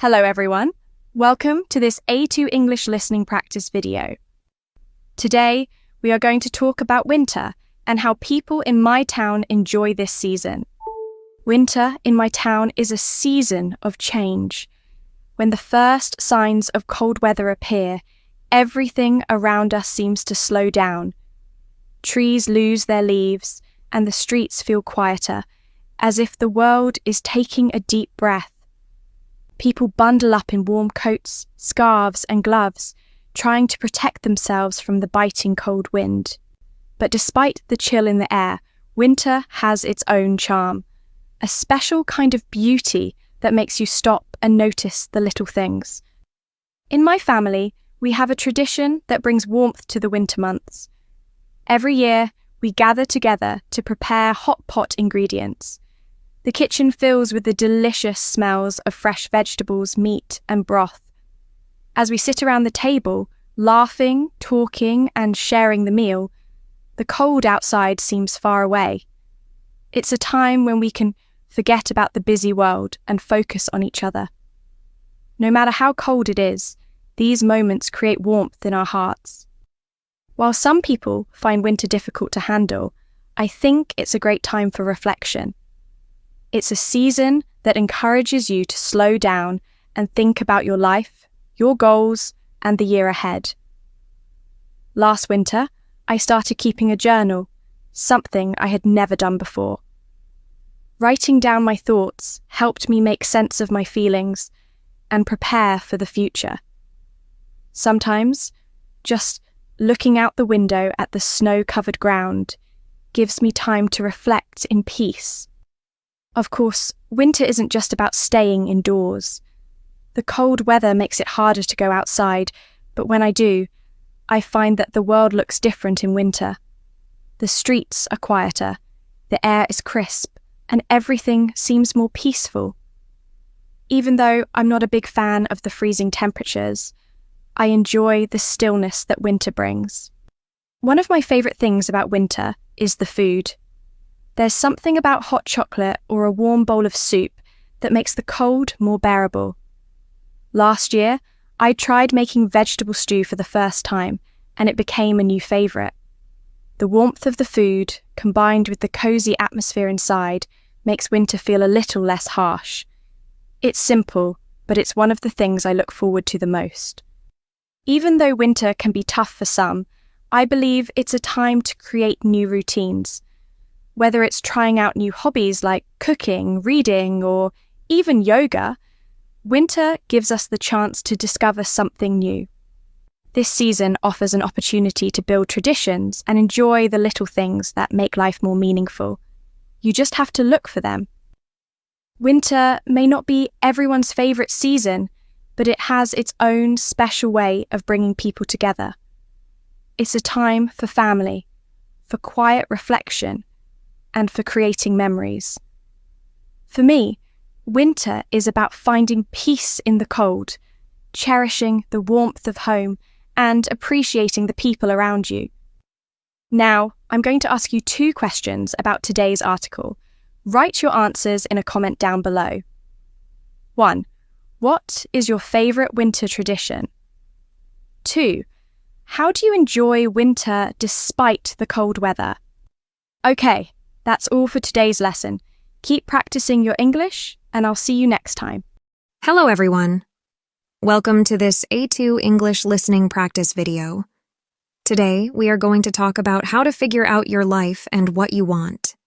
Hello everyone, welcome to this A2 English listening practice video. Today, we are going to talk about winter and how people in my town enjoy this season. Winter in my town is a season of change. When the first signs of cold weather appear, everything around us seems to slow down. Trees lose their leaves and the streets feel quieter, as if the world is taking a deep breath. People bundle up in warm coats, scarves and gloves, trying to protect themselves from the biting cold wind. But despite the chill in the air, winter has its own charm, a special kind of beauty that makes you stop and notice the little things. In my family, we have a tradition that brings warmth to the winter months. Every year, we gather together to prepare hot pot ingredients. The kitchen fills with the delicious smells of fresh vegetables, meat, and broth. As we sit around the table, laughing, talking, and sharing the meal, the cold outside seems far away. It's a time when we can forget about the busy world and focus on each other. No matter how cold it is, these moments create warmth in our hearts. While some people find winter difficult to handle, I think it's a great time for reflection. It's a season that encourages you to slow down and think about your life, your goals, and the year ahead. Last winter, I started keeping a journal, something I had never done before. Writing down my thoughts helped me make sense of my feelings and prepare for the future. Sometimes, just looking out the window at the snow-covered ground gives me time to reflect in peace. Of course, winter isn't just about staying indoors. The cold weather makes it harder to go outside, but when I do, I find that the world looks different in winter. The streets are quieter, the air is crisp, and everything seems more peaceful. Even though I'm not a big fan of the freezing temperatures, I enjoy the stillness that winter brings. One of my favourite things about winter is the food. There's something about hot chocolate or a warm bowl of soup that makes the cold more bearable. Last year, I tried making vegetable stew for the first time, and it became a new favourite. The warmth of the food, combined with the cosy atmosphere inside, makes winter feel a little less harsh. It's simple, but it's one of the things I look forward to the most. Even though winter can be tough for some, I believe it's a time to create new routines. Whether it's trying out new hobbies like cooking, reading, or even yoga, winter gives us the chance to discover something new. This season offers an opportunity to build traditions and enjoy the little things that make life more meaningful. You just have to look for them. Winter may not be everyone's favourite season, but it has its own special way of bringing people together. It's a time for family, for quiet reflection, and for creating memories. For me, winter is about finding peace in the cold, cherishing the warmth of home, and appreciating the people around you. Now, I'm going to ask you 2 questions about today's article. Write your answers in a comment down below. 1. What is your favourite winter tradition? 2. How do you enjoy winter despite the cold weather? Okay, that's all for today's lesson. Keep practicing your English, and I'll see you next time. Hello everyone. Welcome to this A2 English listening practice video. Today, we are going to talk about how to figure out your life and what you want.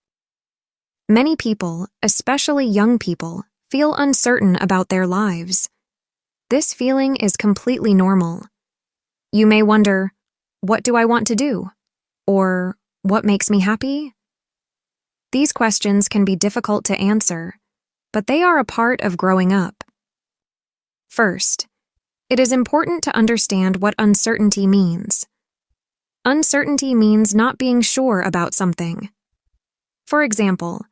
Many people, especially young people, feel uncertain about their lives. This feeling is completely normal. You may wonder, what do I want to do? Or, what makes me happy? These questions can be difficult to answer, but they are a part of growing up. First, it is important to understand what uncertainty means. Uncertainty means not being sure about something. For example,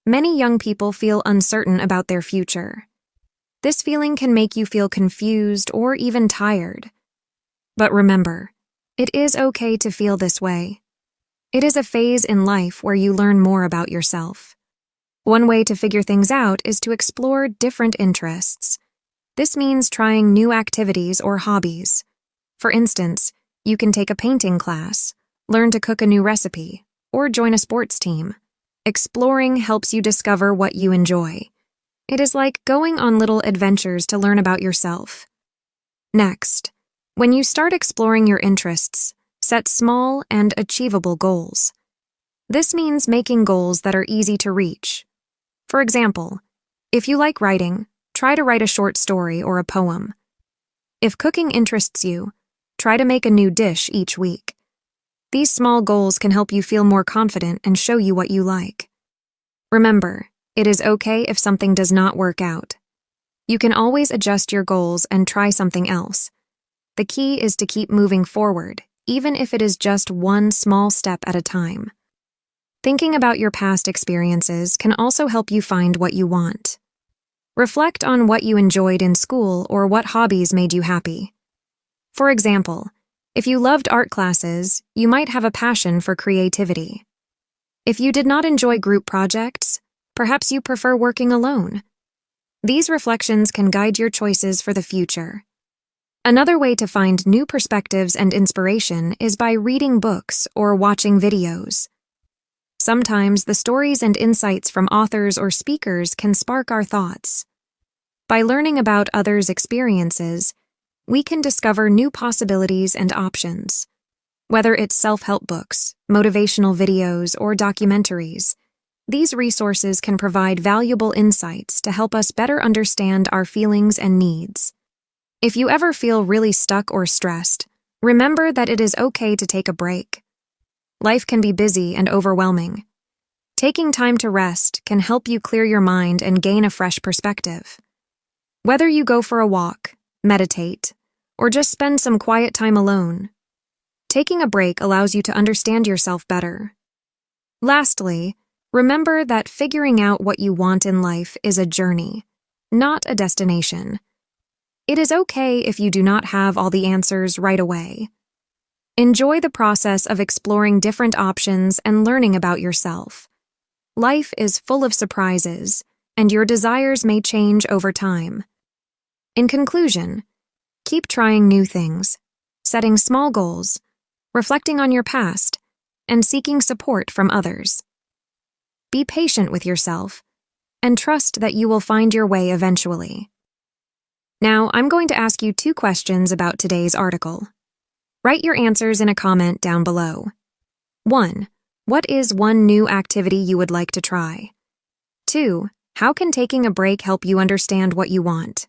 many young people feel uncertain about their future. This feeling can make you feel confused or even tired. But remember, it is okay to feel this way. It is a phase in life where you learn more about yourself. One way to figure things out is to explore different interests. This means trying new activities or hobbies. For instance, you can take a painting class, learn to cook a new recipe, or join a sports team. Exploring helps you discover what you enjoy. It is like going on little adventures to learn about yourself. Next, when you start exploring your interests, set small and achievable goals. This means making goals that are easy to reach. For example, if you like writing, try to write a short story or a poem. If cooking interests you, try to make a new dish each week. These small goals can help you feel more confident and show you what you like. Remember, it is okay if something does not work out. You can always adjust your goals and try something else. The key is to keep moving forward, even if it is just one small step at a time. Thinking about your past experiences can also help you find what you want. Reflect on what you enjoyed in school or what hobbies made you happy. For example, if you loved art classes, you might have a passion for creativity. If you did not enjoy group projects, perhaps you prefer working alone. These reflections can guide your choices for the future. Another way to find new perspectives and inspiration is by reading books or watching videos. Sometimes the stories and insights from authors or speakers can spark our thoughts. By learning about others' experiences, we can discover new possibilities and options. Whether it's self-help books, motivational videos, or documentaries, these resources can provide valuable insights to help us better understand our feelings and needs. If you ever feel really stuck or stressed, remember that it is okay to take a break. Life can be busy and overwhelming. Taking time to rest can help you clear your mind and gain a fresh perspective. Whether you go for a walk, meditate, or just spend some quiet time alone, taking a break allows you to understand yourself better. Lastly, remember that figuring out what you want in life is a journey, not a destination. It is okay if you do not have all the answers right away. Enjoy the process of exploring different options and learning about yourself. Life is full of surprises, and your desires may change over time. In conclusion, keep trying new things, setting small goals, reflecting on your past, and seeking support from others. Be patient with yourself, and trust that you will find your way eventually. Now, I'm going to ask you 2 questions about today's article. Write your answers in a comment down below. 1. What is one new activity you would like to try? 2. How can taking a break help you understand what you want?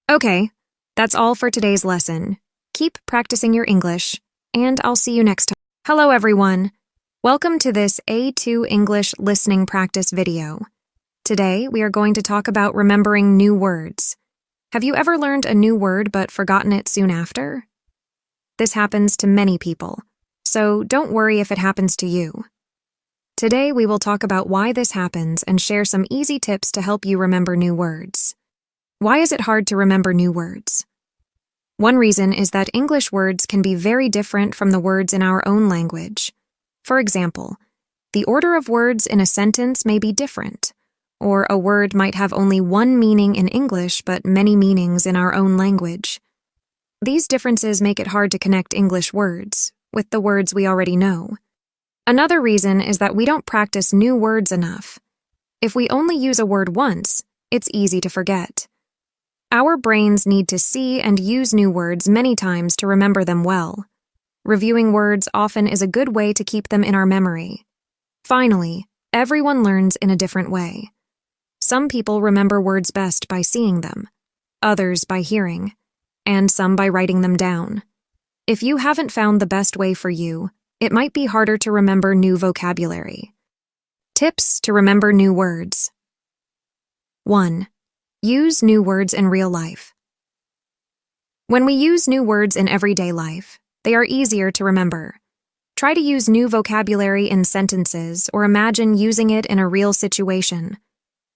Okay, that's all for today's lesson. Keep practicing your English, and I'll see you next time. Hello, everyone. Welcome to this A2 English listening practice video. Today, we are going to talk about remembering new words. Have you ever learned a new word but forgotten it soon after? This happens to many people, so don't worry if it happens to you. Today, we will talk about why this happens and share some easy tips to help you remember new words. Why is it hard to remember new words? One reason is that English words can be very different from the words in our own language. For example, the order of words in a sentence may be different, or a word might have only one meaning in English but many meanings in our own language. These differences make it hard to connect English words with the words we already know. Another reason is that we don't practice new words enough. If we only use a word once, it's easy to forget. Our brains need to see and use new words many times to remember them well. Reviewing words often is a good way to keep them in our memory. Finally, everyone learns in a different way. Some people remember words best by seeing them, others by hearing, and some by writing them down. If you haven't found the best way for you, it might be harder to remember new vocabulary. Tips to remember new words. 1. Use new words in real life. When we use new words in everyday life, they are easier to remember. Try to use new vocabulary in sentences or imagine using it in a real situation.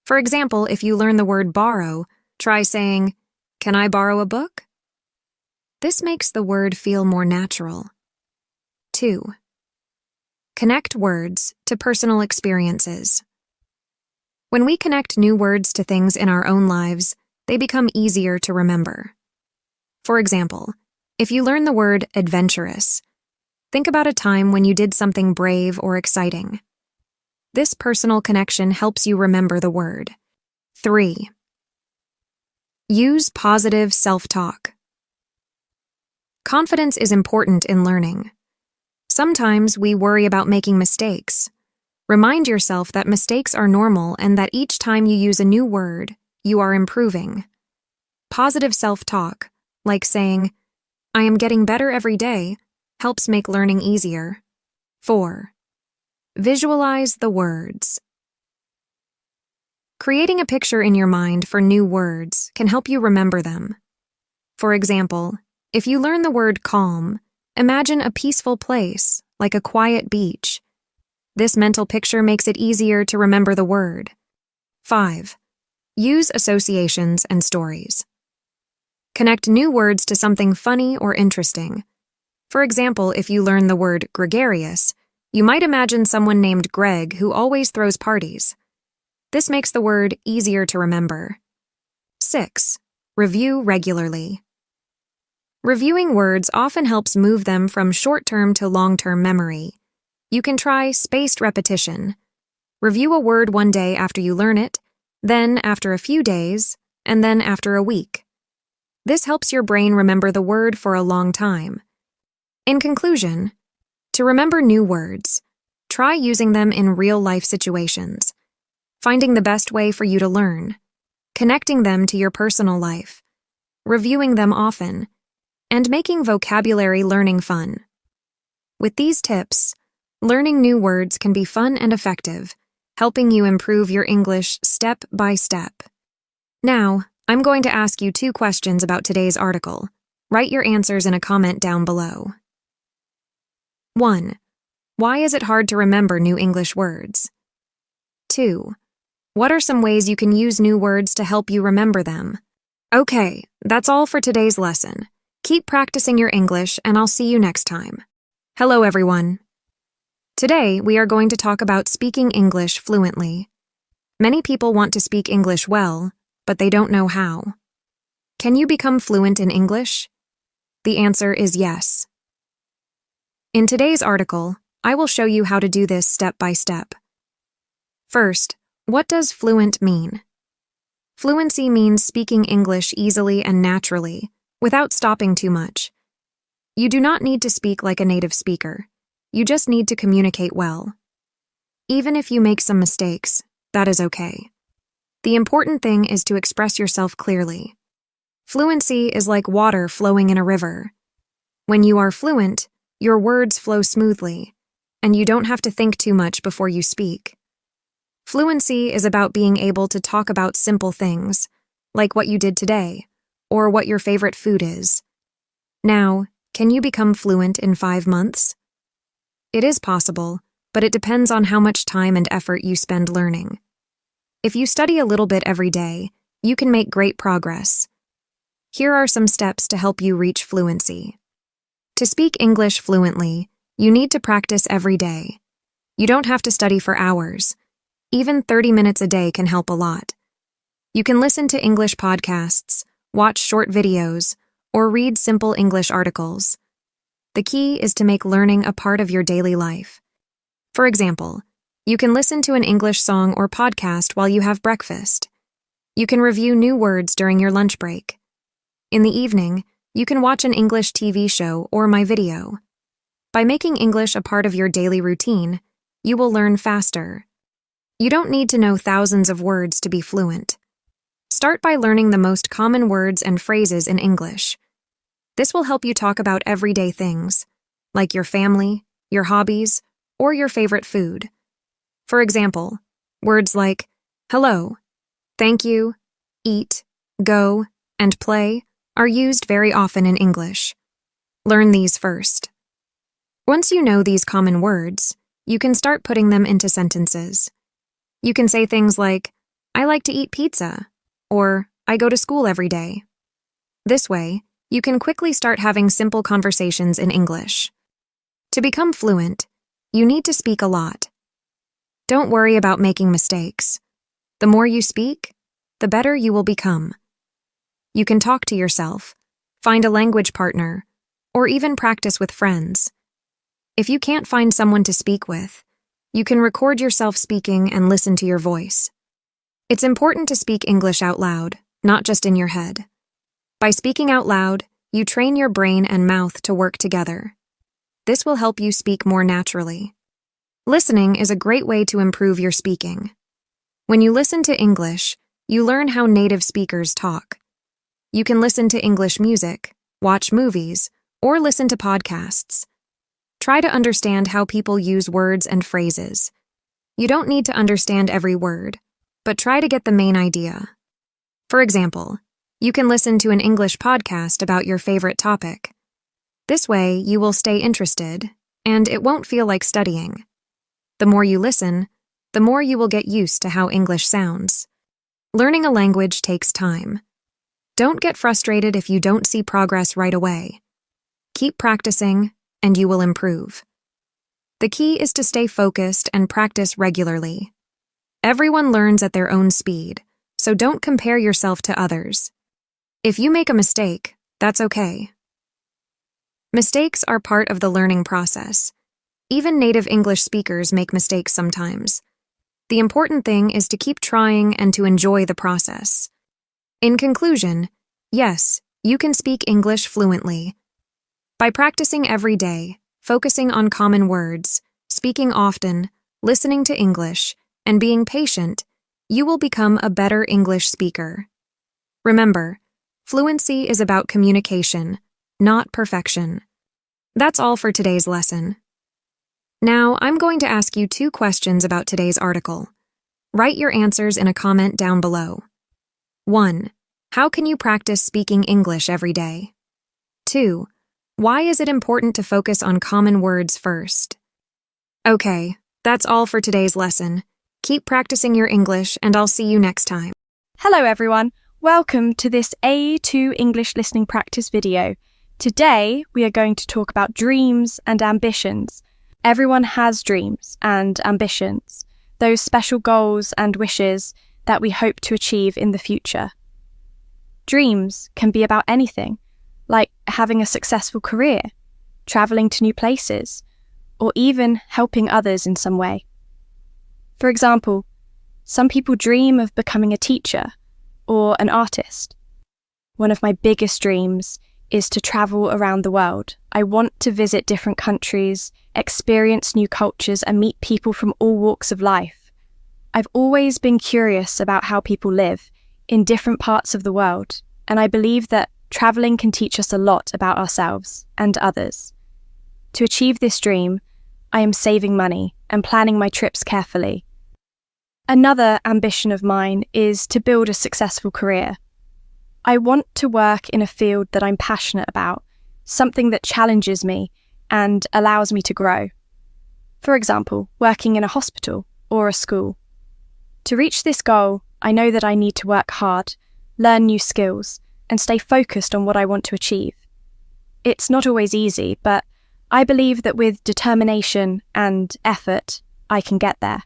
For example, if you learn the word borrow, try saying, "Can I borrow a book?" This makes the word feel more natural. 2. Connect words to personal experiences. When we connect new words to things in our own lives, they become easier to remember. For example, if you learn the word adventurous, think about a time when you did something brave or exciting. This personal connection helps you remember the word. 3. Use positive self-talk. Confidence is important in learning. Sometimes we worry about making mistakes. Remind yourself that mistakes are normal and that each time you use a new word, you are improving. Positive self-talk, like saying, "I am getting better every day," helps make learning easier. 4. Visualize the words. Creating a picture in your mind for new words can help you remember them. For example, if you learn the word calm, imagine a peaceful place, like a quiet beach. This mental picture makes it easier to remember the word. 5. Use associations and stories. Connect new words to something funny or interesting. For example, if you learn the word gregarious, you might imagine someone named Greg who always throws parties. This makes the word easier to remember. 6. Review regularly. Reviewing words often helps move them from short-term to long-term memory. You can try spaced repetition. Review a word one day after you learn it, then after a few days, and then after a week. This helps your brain remember the word for a long time. In conclusion, to remember new words, try using them in real-life situations, finding the best way for you to learn, connecting them to your personal life, reviewing them often, and making vocabulary learning fun. With these tips, learning new words can be fun and effective, helping you improve your English step by step. Now, I'm going to ask you 2 questions about today's article. Write your answers in a comment down below. 1. Why is it hard to remember new English words? 2. What are some ways you can use new words to help you remember them? Okay, that's all for today's lesson. Keep practicing your English, and I'll see you next time. Hello, everyone. Today, we are going to talk about speaking English fluently. Many people want to speak English well, but they don't know how. Can you become fluent in English? The answer is yes. In today's article, I will show you how to do this step by step. First, what does fluent mean? Fluency means speaking English easily and naturally, without stopping too much. You do not need to speak like a native speaker. You just need to communicate well. Even if you make some mistakes, that is okay. The important thing is to express yourself clearly. Fluency is like water flowing in a river. When you are fluent, your words flow smoothly, and you don't have to think too much before you speak. Fluency is about being able to talk about simple things, like what you did today, or what your favorite food is. Now, can you become fluent in 5 months? It is possible, but it depends on how much time and effort you spend learning. If you study a little bit every day, you can make great progress. Here are some steps to help you reach fluency. To speak English fluently, you need to practice every day. You don't have to study for hours. Even 30 minutes a day can help a lot. You can listen to English podcasts, watch short videos, or read simple English articles. The key is to make learning a part of your daily life. For example, you can listen to an English song or podcast while you have breakfast. You can review new words during your lunch break. In the evening, you can watch an English TV show or my video. By making English a part of your daily routine, you will learn faster. You don't need to know thousands of words to be fluent. Start by learning the most common words and phrases in English. This will help you talk about everyday things, like your family, your hobbies, or your favorite food. For example, words like hello, thank you, eat, go, and play are used very often in English. Learn these first. Once you know these common words, you can start putting them into sentences. You can say things like, I like to eat pizza, or I go to school every day. This way, you can quickly start having simple conversations in English. To become fluent, you need to speak a lot. Don't worry about making mistakes. The more you speak, the better you will become. You can talk to yourself, find a language partner, or even practice with friends. If you can't find someone to speak with, you can record yourself speaking and listen to your voice. It's important to speak English out loud, not just in your head. By speaking out loud, you train your brain and mouth to work together. This will help you speak more naturally. Listening is a great way to improve your speaking. When you listen to English, you learn how native speakers talk. You can listen to English music, watch movies, or listen to podcasts. Try to understand how people use words and phrases. You don't need to understand every word, but try to get the main idea. For example, you can listen to an English podcast about your favorite topic. This way, you will stay interested, and it won't feel like studying. The more you listen, the more you will get used to how English sounds. Learning a language takes time. Don't get frustrated if you don't see progress right away. Keep practicing, and you will improve. The key is to stay focused and practice regularly. Everyone learns at their own speed, so don't compare yourself to others. If you make a mistake, that's okay. Mistakes are part of the learning process. Even native English speakers make mistakes sometimes. The important thing is to keep trying and to enjoy the process. In conclusion, yes, you can speak English fluently. By practicing every day, focusing on common words, speaking often, listening to English, and being patient, you will become a better English speaker. Remember, fluency is about communication, not perfection. That's all for today's lesson. Now, I'm going to ask you 2 questions about today's article. Write your answers in a comment down below. 1. How can you practice speaking English every day? 2. Why is it important to focus on common words first? Okay, that's all for today's lesson. Keep practicing your English, and I'll see you next time. Hello everyone, welcome to this A2 English listening practice video. Today we are going to talk about dreams and ambitions. Everyone has dreams and ambitions, those special goals and wishes that we hope to achieve in the future. Dreams can be about anything, like having a successful career, traveling to new places, or even helping others in some way. For example, some people dream of becoming a teacher or an artist. One of my biggest dreams is to travel around the world. I want to visit different countries, experience new cultures, and meet people from all walks of life. I've always been curious about how people live in different parts of the world, and I believe that traveling can teach us a lot about ourselves and others. To achieve this dream, I am saving money and planning my trips carefully. Another ambition of mine is to build a successful career. I want to work in a field that I'm passionate about, something that challenges me and allows me to grow. For example, working in a hospital or a school. To reach this goal, I know that I need to work hard, learn new skills, and stay focused on what I want to achieve. It's not always easy, but I believe that with determination and effort, I can get there.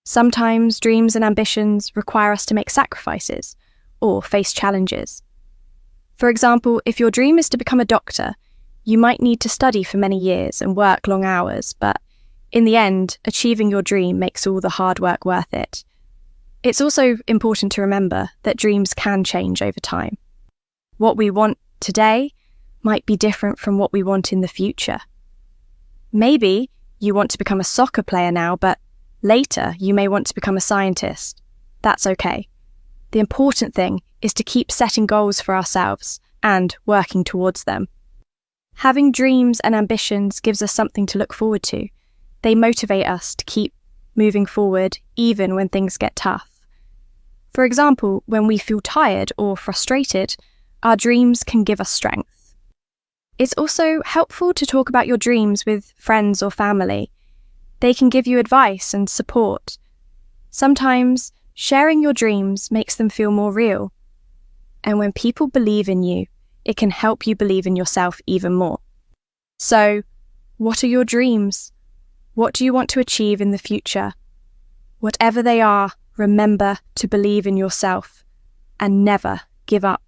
Sometimes dreams and ambitions require us to make sacrifices or face challenges. For example, if your dream is to become a doctor, you might need to study for many years and work long hours, but in the end, achieving your dream makes all the hard work worth it. It's also important to remember that dreams can change over time. What we want today might be different from what we want in the future. Maybe you want to become a soccer player now, but later you may want to become a scientist. That's okay. The important thing is to keep setting goals for ourselves and working towards them. Having dreams and ambitions gives us something to look forward to. They motivate us to keep moving forward even when things get tough. For example, when we feel tired or frustrated, our dreams can give us strength. It's also helpful to talk about your dreams with friends or family. They can give you advice and support. Sometimes, sharing your dreams makes them feel more real. And when people believe in you, it can help you believe in yourself even more. So, what are your dreams? What do you want to achieve in the future? Whatever they are, remember to believe in yourself and never give up.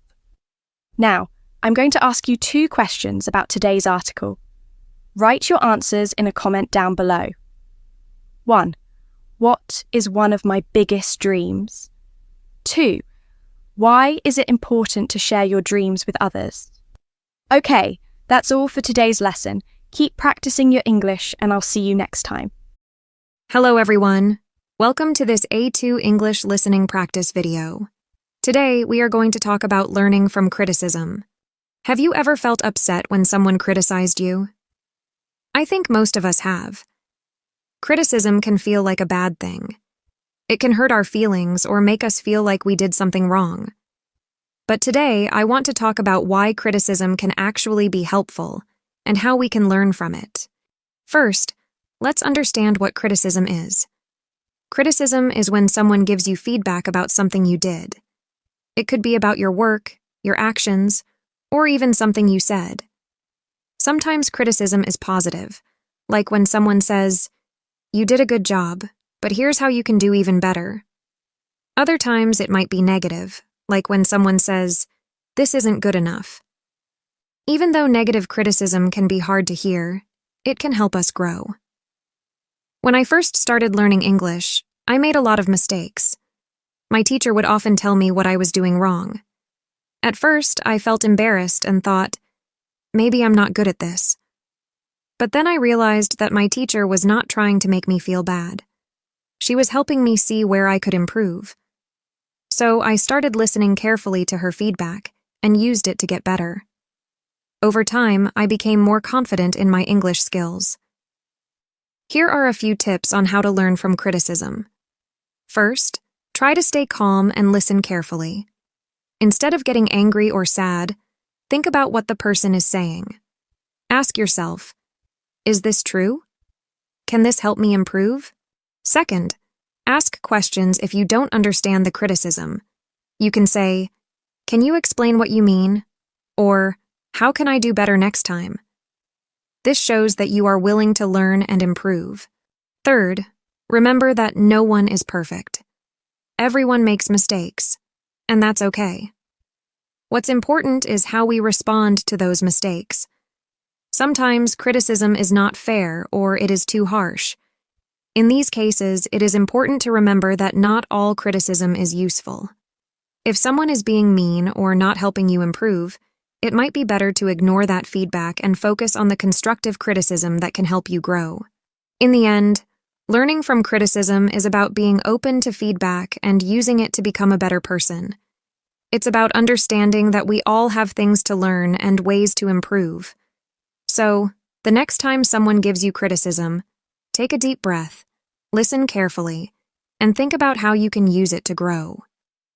Now, I'm going to ask you 2 questions about today's article. Write your answers in a comment down below. 1. What is one of my biggest dreams? 2. Why is it important to share your dreams with others? Okay, that's all for today's lesson. Keep practicing your English and I'll see you next time. Hello, everyone. Welcome to this A2 English listening practice video. Today, we are going to talk about learning from criticism. Have you ever felt upset when someone criticized you? I think most of us have. Criticism can feel like a bad thing. It can hurt our feelings or make us feel like we did something wrong. But today, I want to talk about why criticism can actually be helpful and how we can learn from it. First, let's understand what criticism is. Criticism is when someone gives you feedback about something you did. It could be about your work, your actions, or even something you said. Sometimes criticism is positive, like when someone says, "You did a good job, but here's how you can do even better." Other times it might be negative, like when someone says, "This isn't good enough." Even though negative criticism can be hard to hear, it can help us grow. When I first started learning English, I made a lot of mistakes. My teacher would often tell me what I was doing wrong. At first, I felt embarrassed and thought, maybe I'm not good at this. But then I realized that my teacher was not trying to make me feel bad. She was helping me see where I could improve. So I started listening carefully to her feedback and used it to get better. Over time, I became more confident in my English skills. Here are a few tips on how to learn from criticism. First, try to stay calm and listen carefully. Instead of getting angry or sad, think about what the person is saying. Ask yourself, is this true? Can this help me improve? Second, ask questions if you don't understand the criticism. You can say, "Can you explain what you mean?" Or, "How can I do better next time?" This shows that you are willing to learn and improve. Third, remember that no one is perfect. Everyone makes mistakes, and that's okay. What's important is how we respond to those mistakes. Sometimes criticism is not fair or it is too harsh. In these cases, it is important to remember that not all criticism is useful. If someone is being mean or not helping you improve, it might be better to ignore that feedback and focus on the constructive criticism that can help you grow. In the end, learning from criticism is about being open to feedback and using it to become a better person. It's about understanding that we all have things to learn and ways to improve. So, the next time someone gives you criticism, take a deep breath, listen carefully, and think about how you can use it to grow.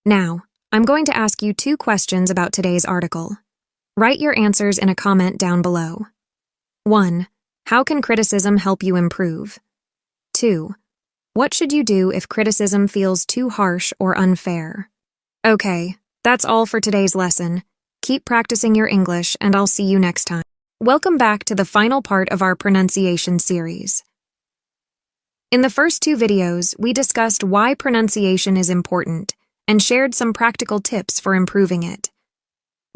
Now, I'm going to ask you 2 questions about today's article. Write your answers in a comment down below. 1. How can criticism help you improve? 2. What should you do if criticism feels too harsh or unfair? Okay, that's all for today's lesson. Keep practicing your English and I'll see you next time. Welcome back to the final part of our pronunciation series. In the first 2 videos, we discussed why pronunciation is important and shared some practical tips for improving it.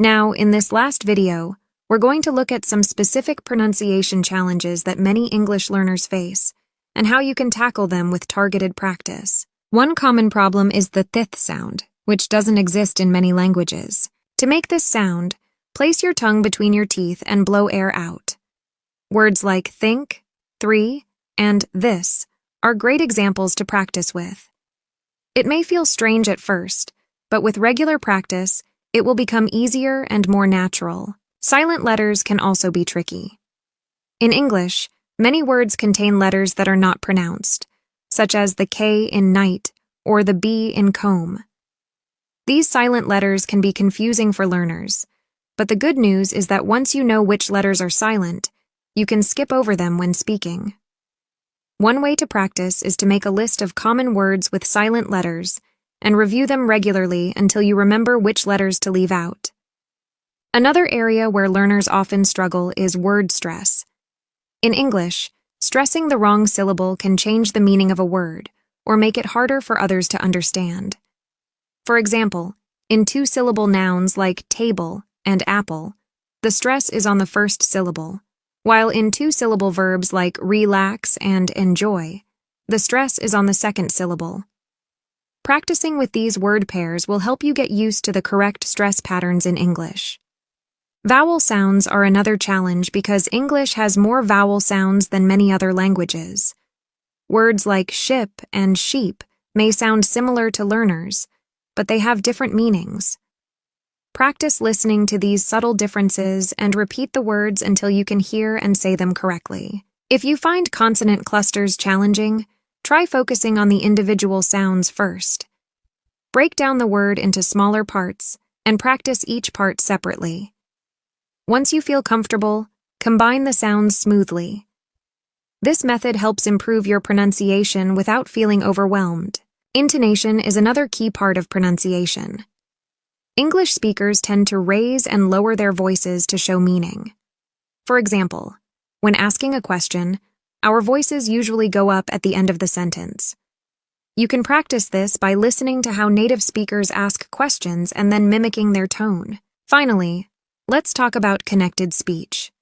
Now, in this last video, we're going to look at some specific pronunciation challenges that many English learners face and how you can tackle them with targeted practice. One common problem is the th sound, which doesn't exist in many languages. To make this sound, place your tongue between your teeth and blow air out. Words like think, 3, and this are great examples to practice with. It may feel strange at first, but with regular practice, it will become easier and more natural. Silent letters can also be tricky. In English, many words contain letters that are not pronounced, such as the K in night or the B in comb. These silent letters can be confusing for learners, but the good news is that once you know which letters are silent, you can skip over them when speaking. One way to practice is to make a list of common words with silent letters and review them regularly until you remember which letters to leave out. Another area where learners often struggle is word stress. In English, stressing the wrong syllable can change the meaning of a word or make it harder for others to understand. For example, in 2-syllable nouns like table and apple, the stress is on the first syllable, while in two-syllable verbs like relax and enjoy, the stress is on the second syllable. Practicing with these word pairs will help you get used to the correct stress patterns in English. Vowel sounds are another challenge because English has more vowel sounds than many other languages. Words like ship and sheep may sound similar to learners, but they have different meanings. Practice listening to these subtle differences and repeat the words until you can hear and say them correctly. If you find consonant clusters challenging, try focusing on the individual sounds first. Break down the word into smaller parts and practice each part separately. Once you feel comfortable, combine the sounds smoothly. This method helps improve your pronunciation without feeling overwhelmed. Intonation is another key part of pronunciation. English speakers tend to raise and lower their voices to show meaning. For example, when asking a question, our voices usually go up at the end of the sentence. You can practice this by listening to how native speakers ask questions and then mimicking their tone. Finally, let's talk about connected speech.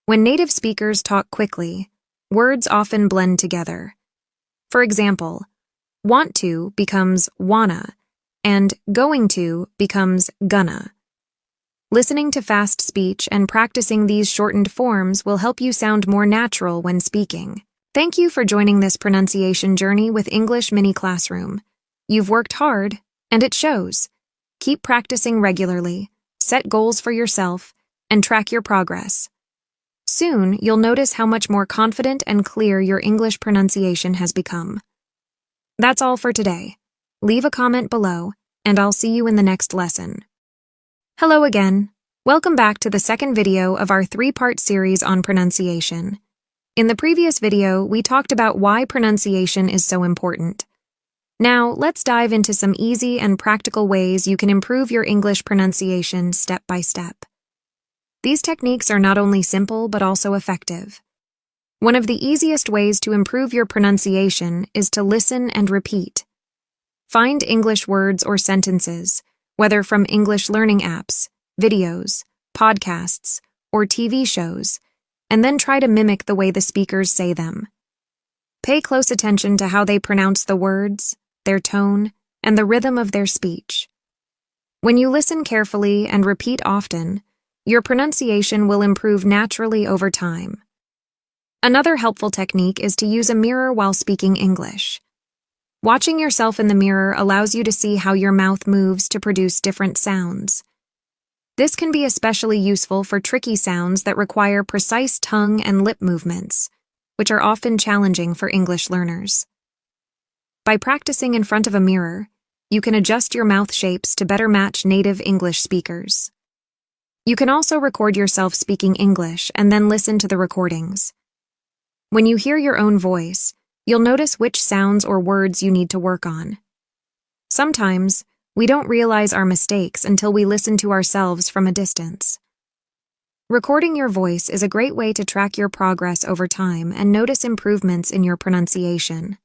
When native speakers talk quickly, words often blend together. For example, want to becomes wanna, and going to becomes gonna. Listening to fast speech and practicing these shortened forms will help you sound more natural when speaking. Thank you for joining this pronunciation journey with English Mini Classroom. You've worked hard, and it shows. Keep practicing regularly, set goals for yourself, and track your progress. Soon, you'll notice how much more confident and clear your English pronunciation has become. That's all for today. Leave a comment below, and I'll see you in the next lesson. Hello again. Welcome back to the second video of our three-part series on pronunciation. In the previous video, we talked about why pronunciation is so important. Now, let's dive into some easy and practical ways you can improve your English pronunciation step by step. These techniques are not only simple but also effective. One of the easiest ways to improve your pronunciation is to listen and repeat. Find English words or sentences, whether from English learning apps, videos, podcasts, or TV shows, and then try to mimic the way the speakers say them. Pay close attention to how they pronounce the words, their tone, and the rhythm of their speech. When you listen carefully and repeat often, your pronunciation will improve naturally over time. Another helpful technique is to use a mirror while speaking English. Watching yourself in the mirror allows you to see how your mouth moves to produce different sounds. This can be especially useful for tricky sounds that require precise tongue and lip movements, which are often challenging for English learners. By practicing in front of a mirror, you can adjust your mouth shapes to better match native English speakers. You can also record yourself speaking English and then listen to the recordings. When you hear your own voice, you'll notice which sounds or words you need to work on. Sometimes, we don't realize our mistakes until we listen to ourselves from a distance. Recording your voice is a great way to track your progress over time and notice improvements in your pronunciation.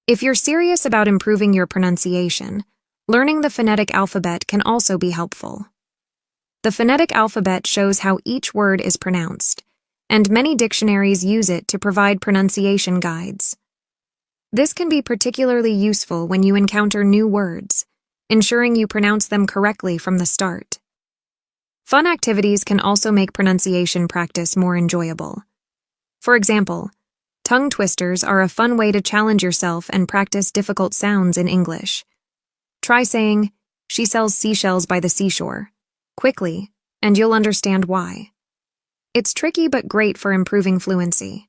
If you're serious about improving your pronunciation, learning the phonetic alphabet can also be helpful. The phonetic alphabet shows how each word is pronounced, and many dictionaries use it to provide pronunciation guides. This can be particularly useful when you encounter new words, ensuring you pronounce them correctly from the start. Fun activities can also make pronunciation practice more enjoyable. For example, tongue twisters are a fun way to challenge yourself and practice difficult sounds in English. Try saying, "She sells seashells by the seashore," quickly, and you'll understand why. It's tricky but great for improving fluency.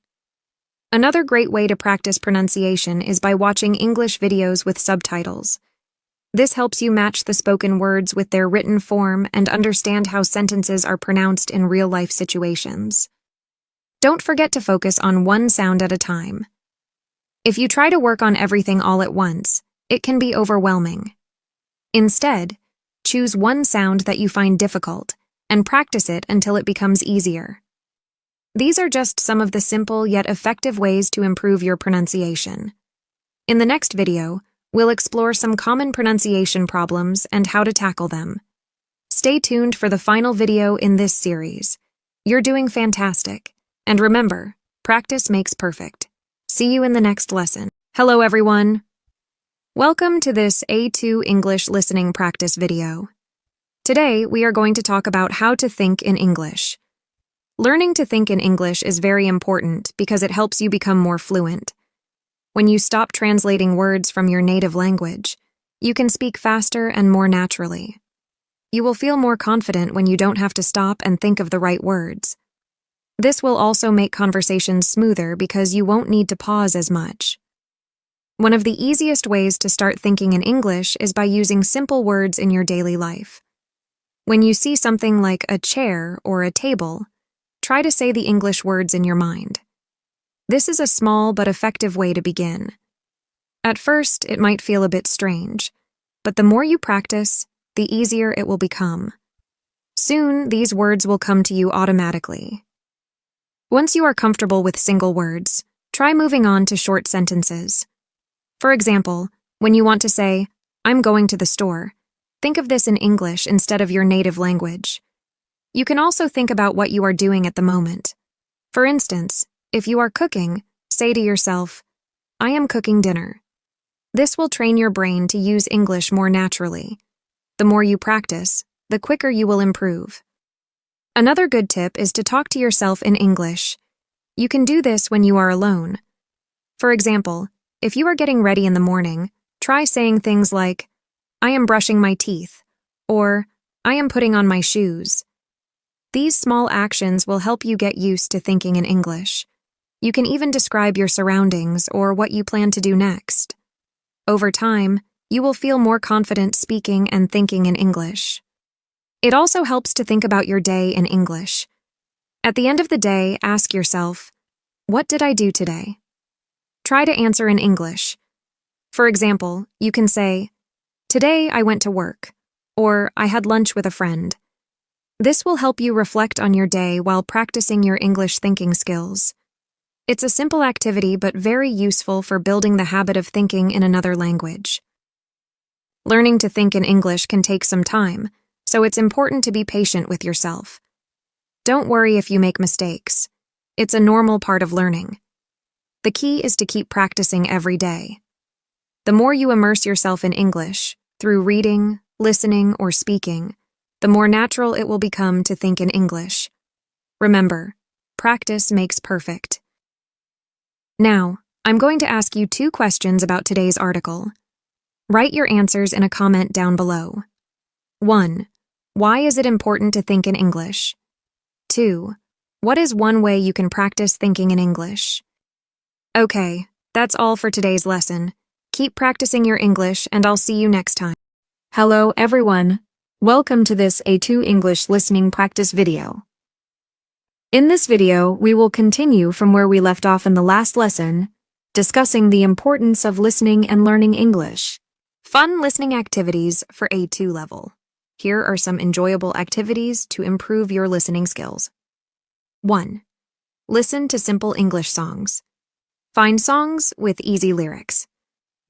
Another great way to practice pronunciation is by watching English videos with subtitles. This helps you match the spoken words with their written form and understand how sentences are pronounced in real-life situations. Don't forget to focus on one sound at a time. If you try to work on everything all at once, it can be overwhelming. Instead, choose one sound that you find difficult and practice it until it becomes easier. These are just some of the simple yet effective ways to improve your pronunciation. In the next video, we'll explore some common pronunciation problems and how to tackle them. Stay tuned for the final video in this series. You're doing fantastic. And remember, practice makes perfect. See you in the next lesson. Hello, everyone. Welcome to this A2 English listening practice video. Today, we are going to talk about how to think in English. Learning to think in English is very important because it helps you become more fluent. When you stop translating words from your native language, you can speak faster and more naturally. You will feel more confident when you don't have to stop and think of the right words. This will also make conversations smoother because you won't need to pause as much. One of the easiest ways to start thinking in English is by using simple words in your daily life. When you see something like a chair or a table, try to say the English words in your mind. This is a small but effective way to begin. At first, it might feel a bit strange, but the more you practice, the easier it will become. Soon, these words will come to you automatically. Once you are comfortable with single words, try moving on to short sentences. For example, when you want to say, "I'm going to the store," think of this in English instead of your native language. You can also think about what you are doing at the moment. For instance, if you are cooking, say to yourself, "I am cooking dinner." This will train your brain to use English more naturally. The more you practice, the quicker you will improve. Another good tip is to talk to yourself in English. You can do this when you are alone. For example, if you are getting ready in the morning, try saying things like, "I am brushing my teeth," or "I am putting on my shoes." These small actions will help you get used to thinking in English. You can even describe your surroundings or what you plan to do next. Over time, you will feel more confident speaking and thinking in English. It also helps to think about your day in English. At the end of the day, ask yourself, "What did I do today?" Try to answer in English. For example, you can say, "Today I went to work," or "I had lunch with a friend." This will help you reflect on your day while practicing your English thinking skills. It's a simple activity but very useful for building the habit of thinking in another language. Learning to think in English can take some time, so it's important to be patient with yourself. Don't worry if you make mistakes. It's a normal part of learning. The key is to keep practicing every day. The more you immerse yourself in English, through reading, listening, or speaking, the more natural it will become to think in English. Remember, practice makes perfect. Now, I'm going to ask you 2 questions about today's article. Write your answers in a comment down below. 1. Why is it important to think in English? 2. What is one way you can practice thinking in English? Okay, that's all for today's lesson. Keep practicing your English, and I'll see you next time. Hello, everyone. Welcome to this A2 English listening practice video. In this video, we will continue from where we left off in the last lesson, discussing the importance of listening and learning English. Fun listening activities for A2 level. Here are some enjoyable activities to improve your listening skills. 1. Listen to simple English songs. Find songs with easy lyrics.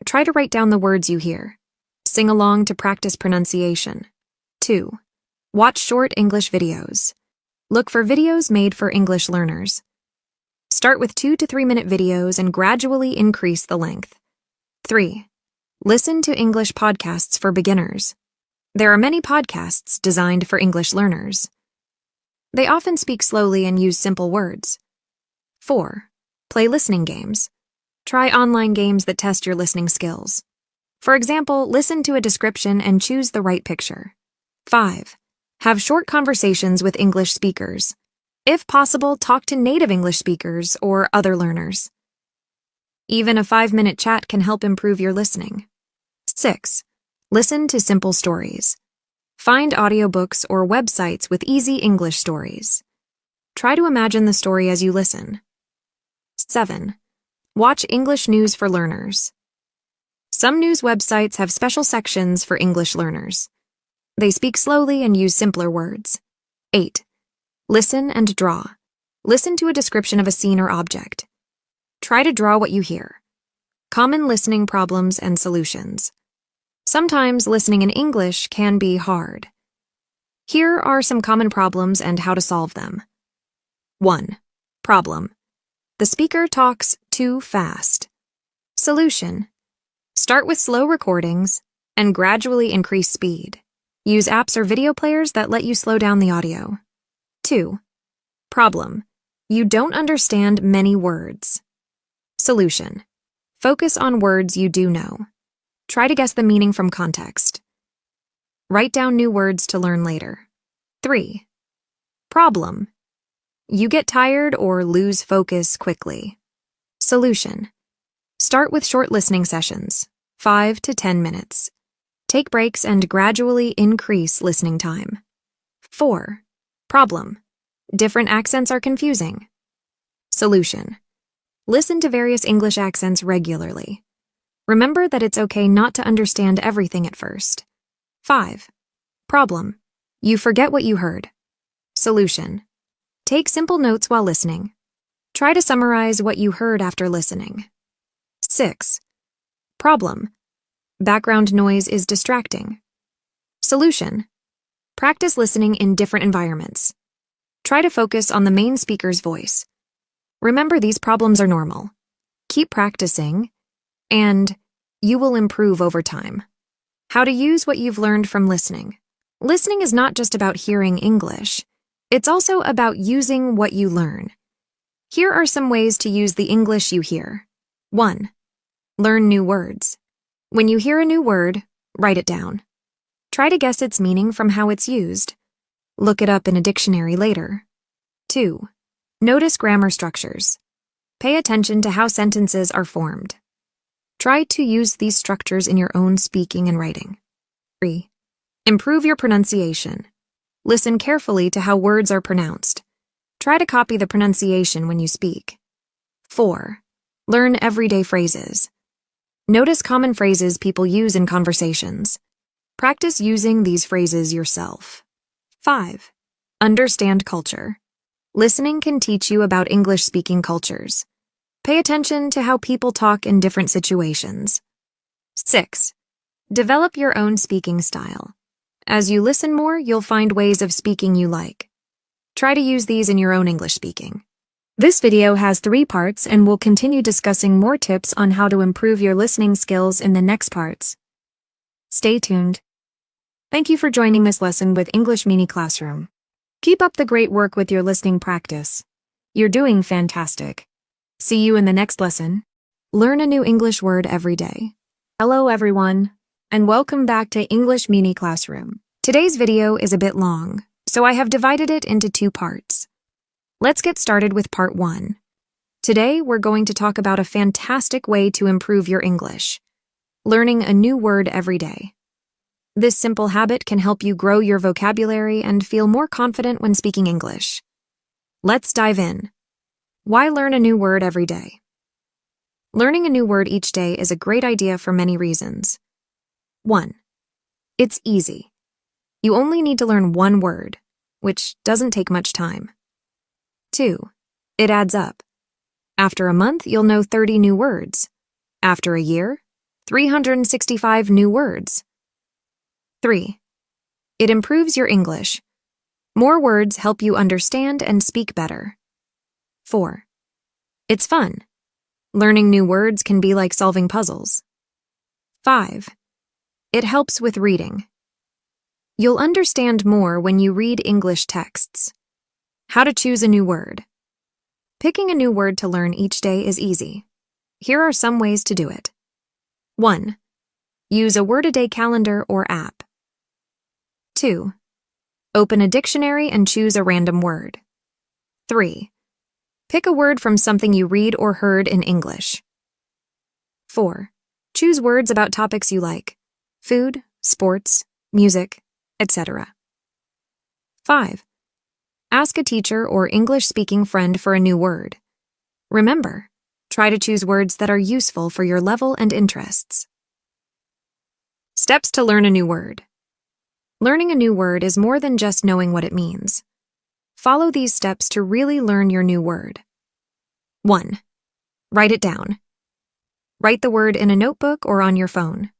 Try to write down the words you hear. Sing along to practice pronunciation. 2. Watch short English videos. Look for videos made for English learners. Start with 2 to 3 minute videos and gradually increase the length. 3. Listen to English podcasts for beginners. There are many podcasts designed for English learners. They often speak slowly and use simple words. 4. Play listening games. Try online games that test your listening skills. For example, listen to a description and choose the right picture. 5. Have short conversations with English speakers. If possible, talk to native English speakers or other learners. Even a 5-minute chat can help improve your listening. 6. Listen to simple stories. Find audiobooks or websites with easy English stories. Try to imagine the story as you listen. 7. Watch English news for learners. Some news websites have special sections for English learners. They speak slowly and use simpler words. 8. Listen and draw. Listen to a description of a scene or object. Try to draw what you hear. Common listening problems and solutions. Sometimes listening in English can be hard. Here are some common problems and how to solve them. 1. Problem. The speaker talks too fast. Solution. Start with slow recordings and gradually increase speed. Use apps or video players that let you slow down the audio. 2. Problem. You don't understand many words. Solution. Focus on words you do know. Try to guess the meaning from context. Write down new words to learn later. 3. Problem. You get tired or lose focus quickly. Solution. Start with short listening sessions, 5 to 10 minutes. Take breaks and gradually increase listening time. 4. Problem. Different accents are confusing. Solution. Listen to various English accents regularly. Remember that it's okay not to understand everything at first. 5. Problem. You forget what you heard. Solution. Take simple notes while listening. Try to summarize what you heard after listening. 6. Problem. Background noise is distracting. Solution. Practice listening in different environments. Try to focus on the main speaker's voice. Remember, these problems are normal. Keep practicing, and you will improve over time. How to use what you've learned from listening. Listening is not just about hearing English. It's also about using what you learn. Here are some ways to use the English you hear. 1. Learn new words. When you hear a new word, write it down. Try to guess its meaning from how it's used. Look it up in a dictionary later. 2. Notice grammar structures. Pay attention to how sentences are formed. Try to use these structures in your own speaking and writing. 3. Improve your pronunciation. Listen carefully to how words are pronounced. Try to copy the pronunciation when you speak. 4. Learn everyday phrases. Notice common phrases people use in conversations. Practice using these phrases yourself. 5. Understand culture. Listening can teach you about English-speaking cultures. Pay attention to how people talk in different situations. 6. Develop your own speaking style. As you listen more, you'll find ways of speaking you like. Try to use these in your own English speaking. This video has 3 parts and we'll continue discussing more tips on how to improve your listening skills in the next parts. Stay tuned. Thank you for joining this lesson with English Mini Classroom. Keep up the great work with your listening practice. You're doing fantastic. See you in the next lesson. Learn a new English word every day. Hello everyone, and welcome back to English Mini Classroom. Today's video is a bit long, so I have divided it into 2 parts. Let's get started with part 1. Today, we're going to talk about a fantastic way to improve your English. Learning a new word every day. This simple habit can help you grow your vocabulary and feel more confident when speaking English. Let's dive in. Why learn a new word every day? Learning a new word each day is a great idea for many reasons. 1. It's easy. You only need to learn 1 word, which doesn't take much time. 2. It adds up. After a month, you'll know 30 new words. After a year, 365 new words. 3. It improves your English. More words help you understand and speak better. 4. It's fun. Learning new words can be like solving puzzles. 5. It helps with reading. You'll understand more when you read English texts. How to choose a new word. Picking a new word to learn each day is easy. Here are some ways to do it. 1. Use a word-a-day calendar or app. 2. Open a dictionary and choose a random word. 3. Pick a word from something you read or heard in English. 4. Choose words about topics you like: food, sports, music, etc. 5. Ask a teacher or English-speaking friend for a new word. Remember, try to choose words that are useful for your level and interests. Steps to learn a new word. Learning a new word is more than just knowing what it means. Follow these steps to really learn your new word. 1. Write it down. Write the word in a notebook or on your phone.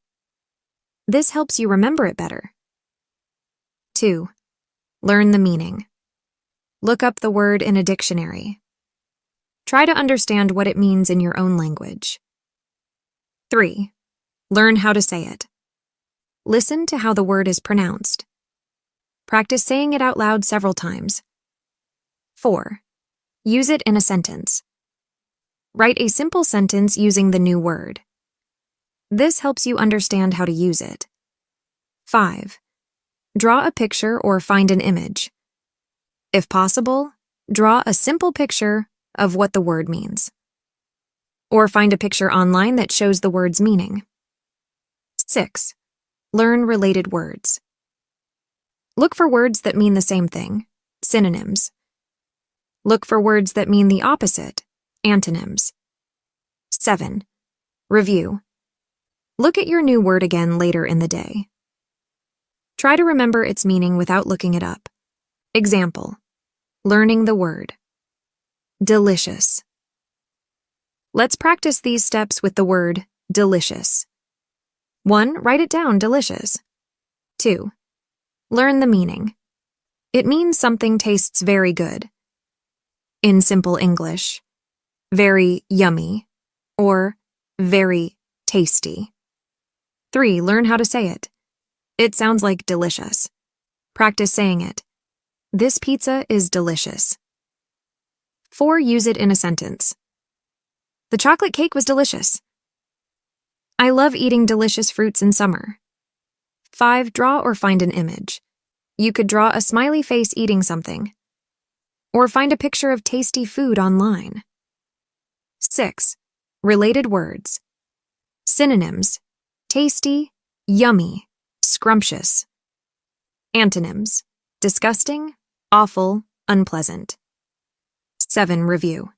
This helps you remember it better. 2. Learn the meaning. Look up the word in a dictionary. Try to understand what it means in your own language. 3. Learn how to say it. Listen to how the word is pronounced. Practice saying it out loud several times. 4. Use it in a sentence. Write a simple sentence using the new word. This helps you understand how to use it. 5. Draw a picture or find an image. If possible, draw a simple picture of what the word means. Or find a picture online that shows the word's meaning. 6. Learn related words. Look for words that mean the same thing, synonyms. Look for words that mean the opposite, antonyms. 7. Review. Look at your new word again later in the day. Try to remember its meaning without looking it up. Example: learning the word. Delicious. Let's practice these steps with the word delicious. 1. Write it down, delicious. 2. Learn the meaning. It means something tastes very good. In simple English, very yummy or very tasty. 3. Learn how to say it. It sounds like delicious. Practice saying it. This pizza is delicious. 4. Use it in a sentence. The chocolate cake was delicious. I love eating delicious fruits in summer. 5. Draw or find an image. You could draw a smiley face eating something. Or find a picture of tasty food online. 6. Related words. Synonyms: tasty, yummy, scrumptious. Antonyms: disgusting, awful, unpleasant. 7. Review.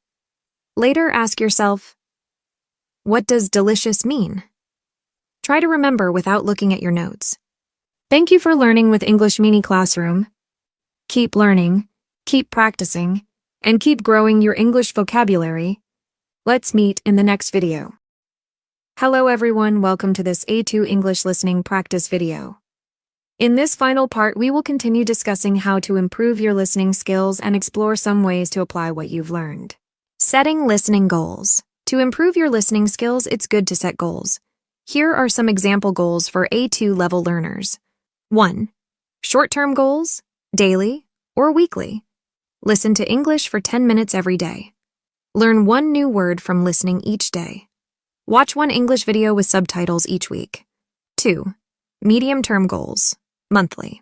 Later ask yourself, what does delicious mean? Try to remember without looking at your notes. Thank you for learning with English Mini Classroom. Keep learning, keep practicing, and keep growing your English vocabulary. Let's meet in the next video. Hello everyone, welcome to this A2 English listening practice video. In this final part, we will continue discussing how to improve your listening skills and explore some ways to apply what you've learned. Setting listening goals. To improve your listening skills, it's good to set goals. Here are some example goals for A2 level learners. 1. Short-term goals, daily or weekly. Listen to English for 10 minutes every day. Learn one new word from listening each day. Watch one English video with subtitles each week. 2. Medium-term goals, monthly.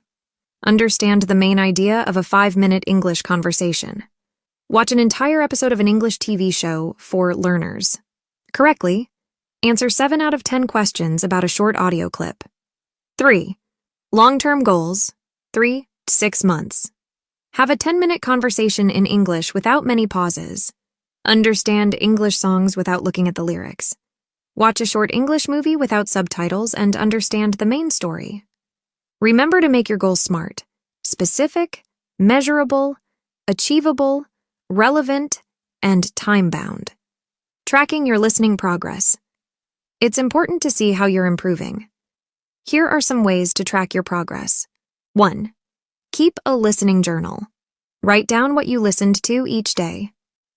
Understand the main idea of a 5-minute English conversation. Watch an entire episode of an English TV show for learners. Correctly, answer 7 out of 10 questions about a short audio clip. 3. Long-term goals, 3 to 6 months. Have a 10-minute conversation in English without many pauses. Understand English songs without looking at the lyrics. Watch a short English movie without subtitles and understand the main story. Remember to make your goals smart, specific, measurable, achievable, relevant, and time-bound. Tracking your listening progress. It's important to see how you're improving. Here are some ways to track your progress. 1. Keep a listening journal. Write down what you listened to each day.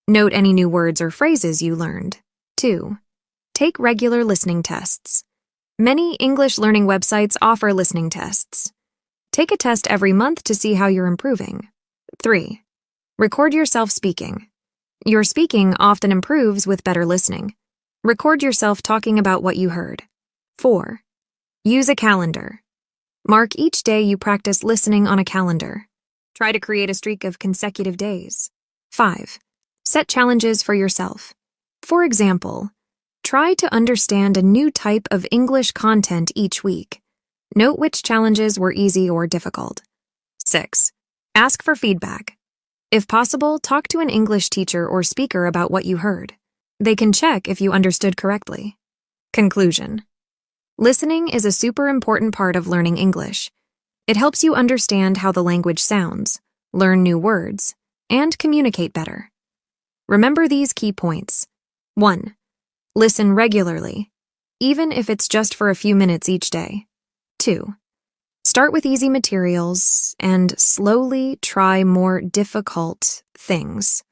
Note any new words or phrases you learned. 2. Take regular listening tests. Many English learning websites offer listening tests. Take a test every month to see how you're improving. 3. Record yourself speaking. Your speaking often improves with better listening. Record yourself talking about what you heard. 4. Use a calendar. Mark each day you practice listening on a calendar. Try to create a streak of consecutive days. 5. Set challenges for yourself. For example, try to understand a new type of English content each week. Note which challenges were easy or difficult. 6. Ask for feedback. If possible, talk to an English teacher or speaker about what you heard. They can check if you understood correctly. Conclusion. Listening is a super important part of learning English. It helps you understand how the language sounds, learn new words, and communicate better. Remember these key points. 1. Listen regularly, even if it's just for a few minutes each day. 2. Start with easy materials and slowly try more difficult things.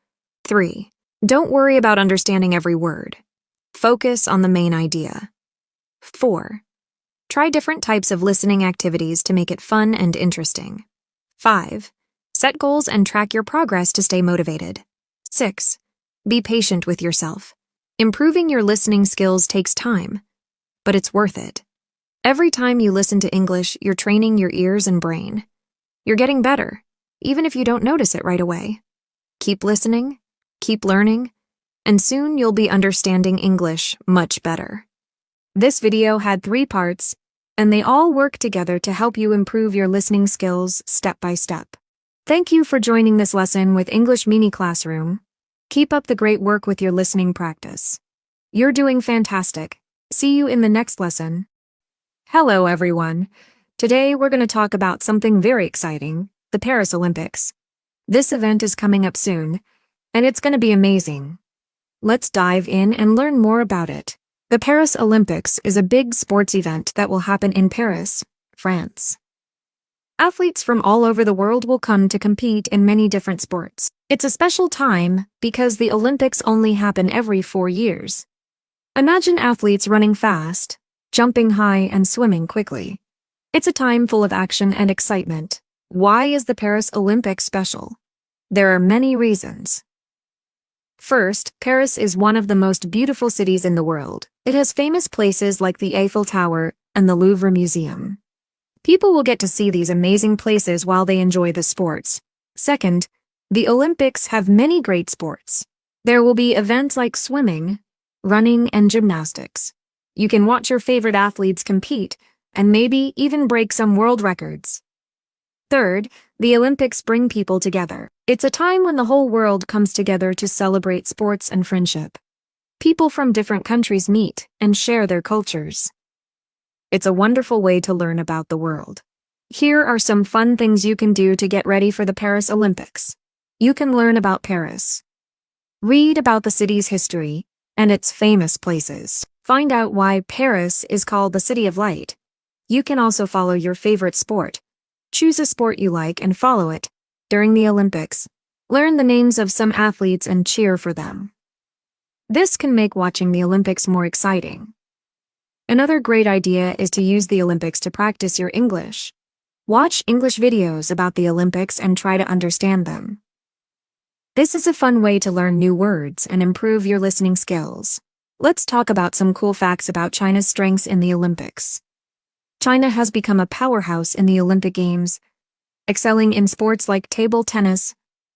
3. Don't worry about understanding every word. Focus on the main idea. 4. Try different types of listening activities to make it fun and interesting. 5. Set goals and track your progress to stay motivated. 6. Be patient with yourself. Improving your listening skills takes time, but it's worth it. Every time you listen to English, you're training your ears and brain. You're getting better, even if you don't notice it right away. Keep listening, keep learning, and soon you'll be understanding English much better. This video had 3 parts, and they all work together to help you improve your listening skills step by step. Thank you for joining this lesson with English Mini Classroom. Keep up the great work with your listening practice. You're doing fantastic. See you in the next lesson. Hello, everyone. Today we're going to talk about something very exciting, the Paris Olympics. This event is coming up soon, and it's going to be amazing. Let's dive in and learn more about it. The Paris Olympics is a big sports event that will happen in Paris, France. Athletes from all over the world will come to compete in many different sports. It's a special time because the Olympics only happen every 4 years. Imagine athletes running fast, jumping high, and swimming quickly. It's a time full of action and excitement. Why is the Paris Olympics special? There are many reasons. First, Paris is one of the most beautiful cities in the world. It has famous places like the Eiffel Tower and the Louvre Museum. People will get to see these amazing places while they enjoy the sports. Second, the Olympics have many great sports. There will be events like swimming, running, and gymnastics. You can watch your favorite athletes compete and maybe even break some world records. Third, the Olympics bring people together. It's a time when the whole world comes together to celebrate sports and friendship. People from different countries meet and share their cultures. It's a wonderful way to learn about the world. Here are some fun things you can do to get ready for the Paris Olympics. You can learn about Paris. Read about the city's history and its famous places. Find out why Paris is called the City of Light. You can also follow your favorite sport. Choose a sport you like and follow it during the Olympics. Learn the names of some athletes and cheer for them. This can make watching the Olympics more exciting. Another great idea is to use the Olympics to practice your English. Watch English videos about the Olympics and try to understand them. This is a fun way to learn new words and improve your listening skills. Let's talk about some cool facts about China's strengths in the Olympics. China has become a powerhouse in the Olympic Games, excelling in sports like table tennis,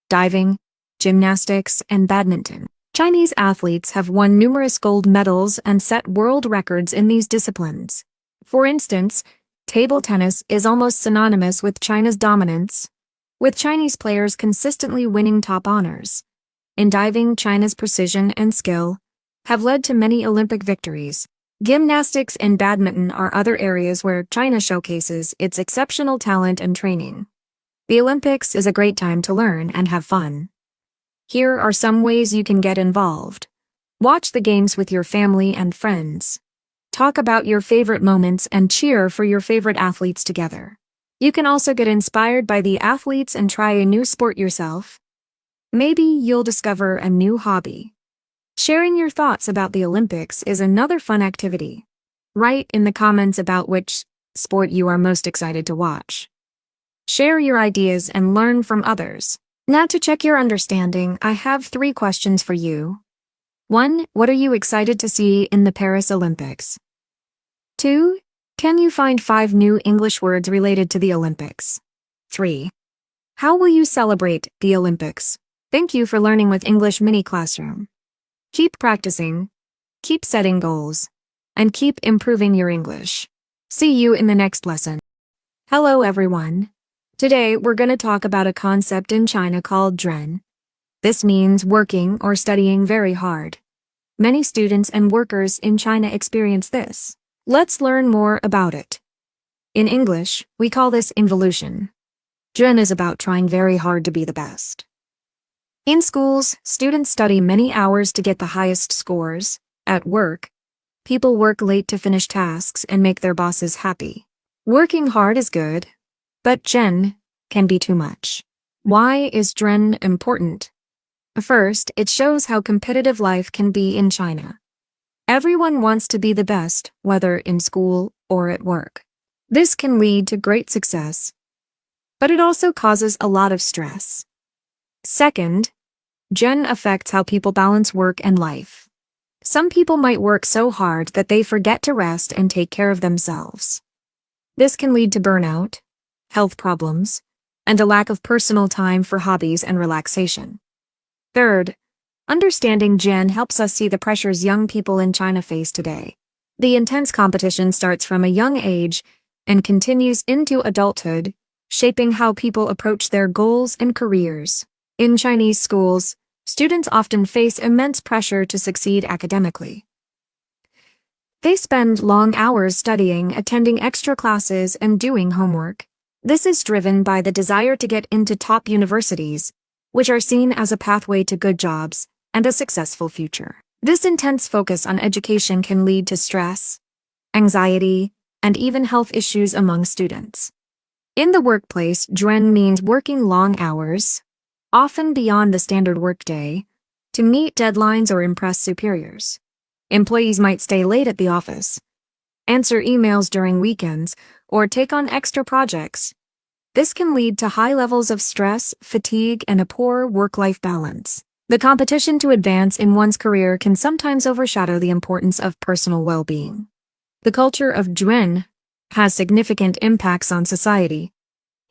diving, gymnastics, and badminton. Chinese athletes have won numerous gold medals and set world records in these disciplines. For instance, table tennis is almost synonymous with China's dominance, with Chinese players consistently winning top honors. In diving, China's precision and skill have led to many Olympic victories. Gymnastics and badminton are other areas where China showcases its exceptional talent and training. The Olympics is a great time to learn and have fun. Here are some ways you can get involved. Watch the games with your family and friends. Talk about your favorite moments and cheer for your favorite athletes together. You can also get inspired by the athletes and try a new sport yourself. Maybe you'll discover a new hobby. Sharing your thoughts about the Olympics is another fun activity. Write in the comments about which sport you are most excited to watch. Share your ideas and learn from others. Now to check your understanding, I have 3 questions for you. 1. What are you excited to see in the Paris Olympics? 2. Can you find 5 new English words related to the Olympics? 3. How will you celebrate the Olympics? Thank you for learning with English Mini Classroom. Keep practicing, keep setting goals, and keep improving your English. See you in the next lesson. Hello, everyone. Today, we're going to talk about a concept in China called dren. This means working or studying very hard. Many students and workers in China experience this. Let's learn more about it. In English, we call this involution. Dren is about trying very hard to be the best. In schools, students study many hours to get the highest scores. At work, people work late to finish tasks and make their bosses happy. Working hard is good, but Jen can be too much. Why is Jen important? First, it shows how competitive life can be in China. Everyone wants to be the best, whether in school or at work. This can lead to great success, but it also causes a lot of stress. Second, Jen affects how people balance work and life. Some people might work so hard that they forget to rest and take care of themselves. This can lead to burnout, health problems, and a lack of personal time for hobbies and relaxation. Third, understanding Jen helps us see the pressures young people in China face today. The intense competition starts from a young age and continues into adulthood, shaping how people approach their goals and careers. In Chinese schools, students often face immense pressure to succeed academically. They spend long hours studying, attending extra classes, and doing homework. This is driven by the desire to get into top universities, which are seen as a pathway to good jobs and a successful future. This intense focus on education can lead to stress, anxiety, and even health issues among students. In the workplace, Jen means working long hours, often beyond the standard workday, to meet deadlines or impress superiors. Employees might stay late at the office, answer emails during weekends, or take on extra projects. This can lead to high levels of stress, fatigue, and a poor work-life balance. The competition to advance in one's career can sometimes overshadow the importance of personal well-being. The culture of Jen has significant impacts on society.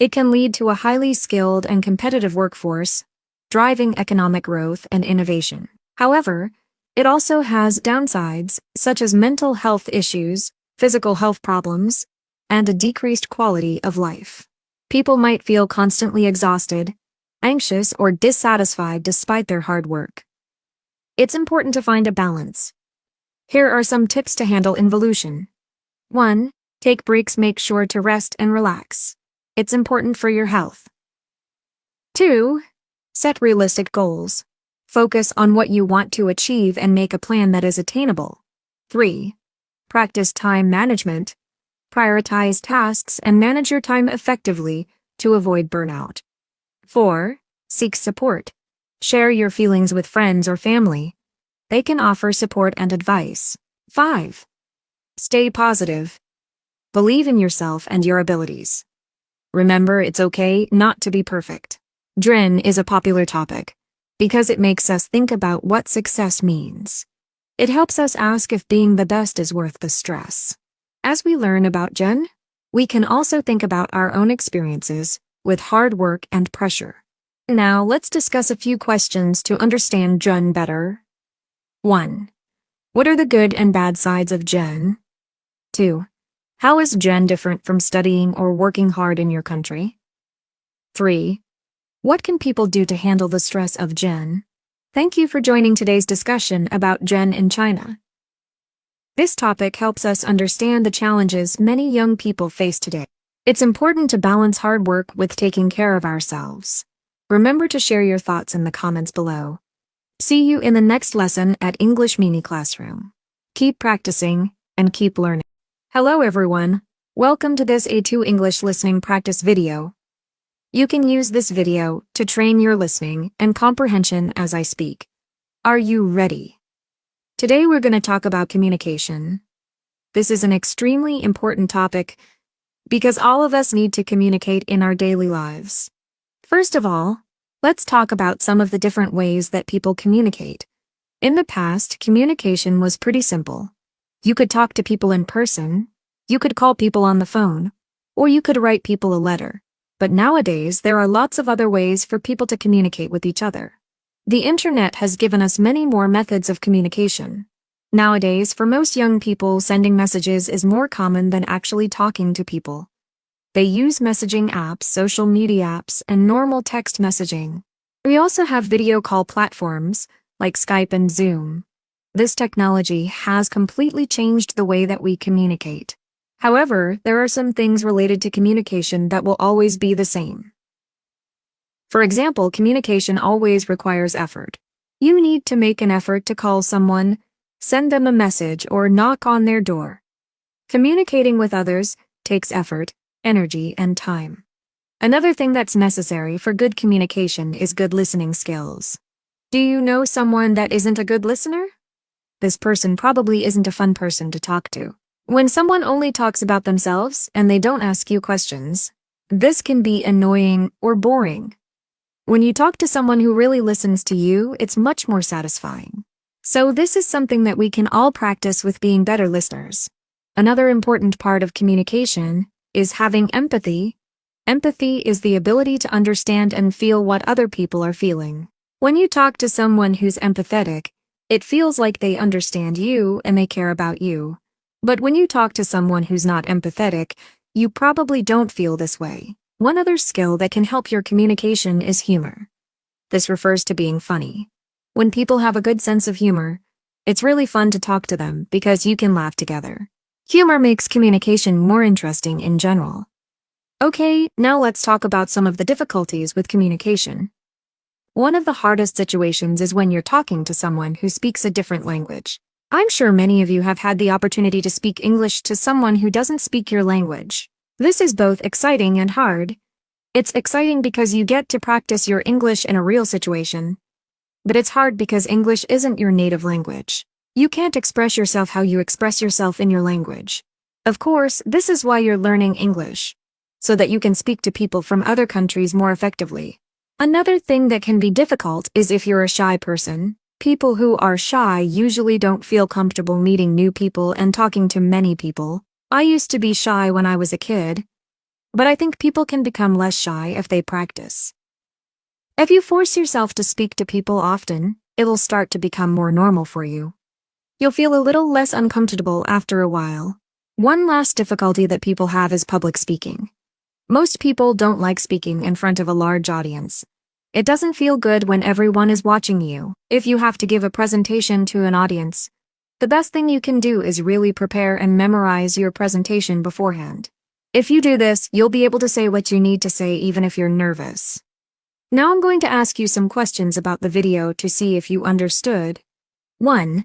It can lead to a highly skilled and competitive workforce, driving economic growth and innovation. However, it also has downsides, such as mental health issues, physical health problems, and a decreased quality of life. People might feel constantly exhausted, anxious, or dissatisfied despite their hard work. It's important to find a balance. Here are some tips to handle involution. 1. Take breaks. Make sure to rest and relax. It's important for your health. 2. Set realistic goals. Focus on what you want to achieve and make a plan that is attainable. 3. Practice time management. Prioritize tasks and manage your time effectively to avoid burnout. 4. Seek support. Share your feelings with friends or family. They can offer support and advice. 5. Stay positive. Believe in yourself and your abilities. Remember, it's okay not to be perfect. Jen is a popular topic because it makes us think about what success means. It helps us ask if being the best is worth the stress. As we learn about Jen, we can also think about our own experiences with hard work and pressure. Now, let's discuss a few questions to understand Jen better. 1. What are the good and bad sides of Jen? 2. How is Jen different from studying or working hard in your country? 3. What can people do to handle the stress of Jen? Thank you for joining today's discussion about Jen in China. This topic helps us understand the challenges many young people face today. It's important to balance hard work with taking care of ourselves. Remember to share your thoughts in the comments below. See you in the next lesson at English Mini Classroom. Keep practicing and keep learning. Hello everyone. Welcome to this A2 English listening practice video. You can use this video to train your listening and comprehension as I speak. Are you ready? Today we're going to talk about communication. This is an extremely important topic because all of us need to communicate in our daily lives. First of all, let's talk about some of the different ways that people communicate. In the past, communication was pretty simple. You could talk to people in person, you could call people on the phone, or you could write people a letter. But nowadays, there are lots of other ways for people to communicate with each other. The internet has given us many more methods of communication. Nowadays, for most young people, sending messages is more common than actually talking to people. They use messaging apps, social media apps, and normal text messaging. We also have video call platforms like Skype and Zoom. This technology has completely changed the way that we communicate. However, there are some things related to communication that will always be the same. For example, communication always requires effort. You need to make an effort to call someone, send them a message, or knock on their door. Communicating with others takes effort, energy, and time. Another thing that's necessary for good communication is good listening skills. Do you know someone that isn't a good listener? This person probably isn't a fun person to talk to. When someone only talks about themselves and they don't ask you questions, this can be annoying or boring. When you talk to someone who really listens to you, it's much more satisfying. So this is something that we can all practice with being better listeners. Another important part of communication is having empathy. Empathy is the ability to understand and feel what other people are feeling. When you talk to someone who's empathetic, it feels like they understand you and they care about you. But when you talk to someone who's not empathetic, you probably don't feel this way. One other skill that can help your communication is humor. This refers to being funny. When people have a good sense of humor, it's really fun to talk to them because you can laugh together. Humor makes communication more interesting in general. Okay, now let's talk about some of the difficulties with communication. One of the hardest situations is when you're talking to someone who speaks a different language. I'm sure many of you have had the opportunity to speak English to someone who doesn't speak your language. This is both exciting and hard. It's exciting because you get to practice your English in a real situation. But it's hard because English isn't your native language. You can't express yourself how you express yourself in your language. Of course, this is why you're learning English, so that you can speak to people from other countries more effectively. Another thing that can be difficult is if you're a shy person. People who are shy usually don't feel comfortable meeting new people and talking to many people. I used to be shy when I was a kid, but I think people can become less shy if they practice. If you force yourself to speak to people often, it'll start to become more normal for you. You'll feel a little less uncomfortable after a while. One last difficulty that people have is public speaking. Most people don't like speaking in front of a large audience. It doesn't feel good when everyone is watching you. If you have to give a presentation to an audience, the best thing you can do is really prepare and memorize your presentation beforehand. If you do this, you'll be able to say what you need to say even if you're nervous. Now I'm going to ask you some questions about the video to see if you understood. 1.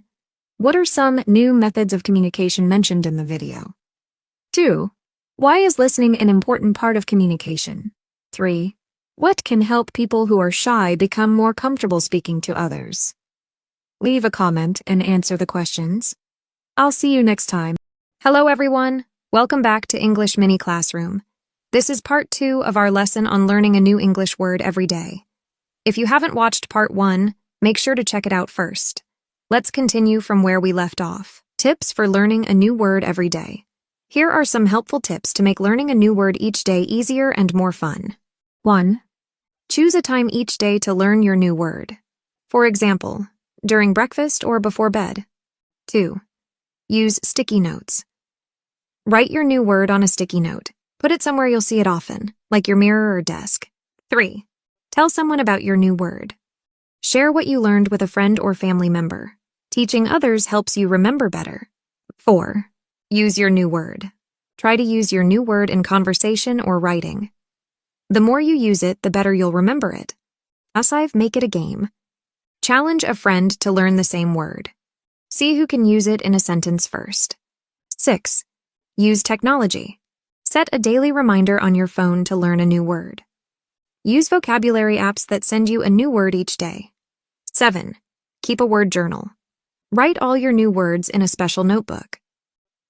What are some new methods of communication mentioned in the video? 2. Why is listening an important part of communication? 3. What can help people who are shy become more comfortable speaking to others? Leave a comment and answer the questions. I'll see you next time. Hello everyone. Welcome back to English Mini Classroom. This is part 2 of our lesson on learning a new English word every day. If you haven't watched part 1, make sure to check it out first. Let's continue from where we left off. Tips for learning a new word every day. Here are some helpful tips to make learning a new word each day easier and more fun. 1. Choose a time each day to learn your new word. For example, during breakfast or before bed. 2. Use sticky notes. Write your new word on a sticky note. Put it somewhere you'll see it often, like your mirror or desk. 3. Tell someone about your new word. Share what you learned with a friend or family member. Teaching others helps you remember better. 4. Use your new word. Try to use your new word in conversation or writing. The more you use it, the better you'll remember it. Make it a game. Challenge a friend to learn the same word. See who can use it in a sentence first. 6. Use technology. Set a daily reminder on your phone to learn a new word. Use vocabulary apps that send you a new word each day. 7. Keep a word journal. Write all your new words in a special notebook.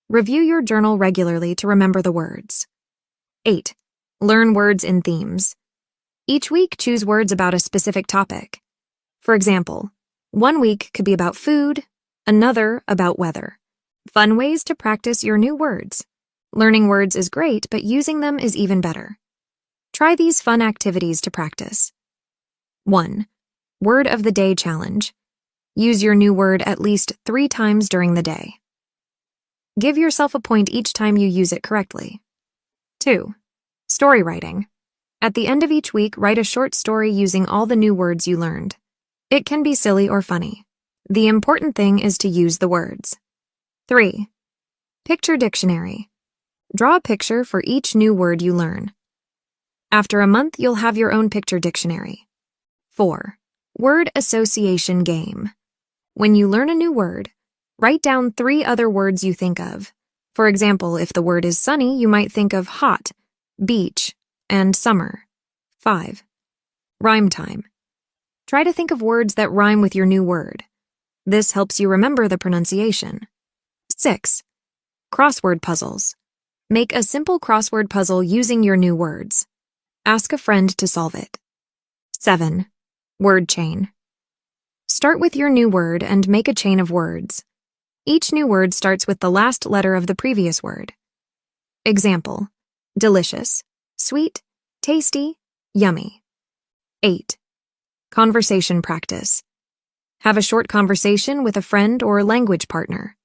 Review your journal regularly to remember the words. 8. Learn words in themes. Each week, choose words about a specific topic. For example, one week could be about food, another about weather. Fun ways to practice your new words. Learning words is great, but using them is even better. Try these fun activities to practice. 1. Word of the Day Challenge. Use your new word at least 3 times during the day. Give yourself a point each time you use it correctly. 2. Story writing. At the end of each week, write a short story using all the new words you learned. It can be silly or funny. The important thing is to use the words. 3. Picture dictionary. Draw a picture for each new word you learn. After a month, you'll have your own picture dictionary. 4. Word association game. When you learn a new word, write down 3 other words you think of. For example, if the word is sunny, you might think of hot, beach, and summer. 5. Rhyme time. Try to think of words that rhyme with your new word. This helps you remember the pronunciation. 6. Crossword puzzles. Make a simple crossword puzzle using your new words. Ask a friend to solve it. 7. Word chain. Start with your new word and make a chain of words. Each new word starts with the last letter of the previous word. Example: delicious, sweet, tasty, yummy. 8. Conversation practice. Have a short conversation with a friend or language partner.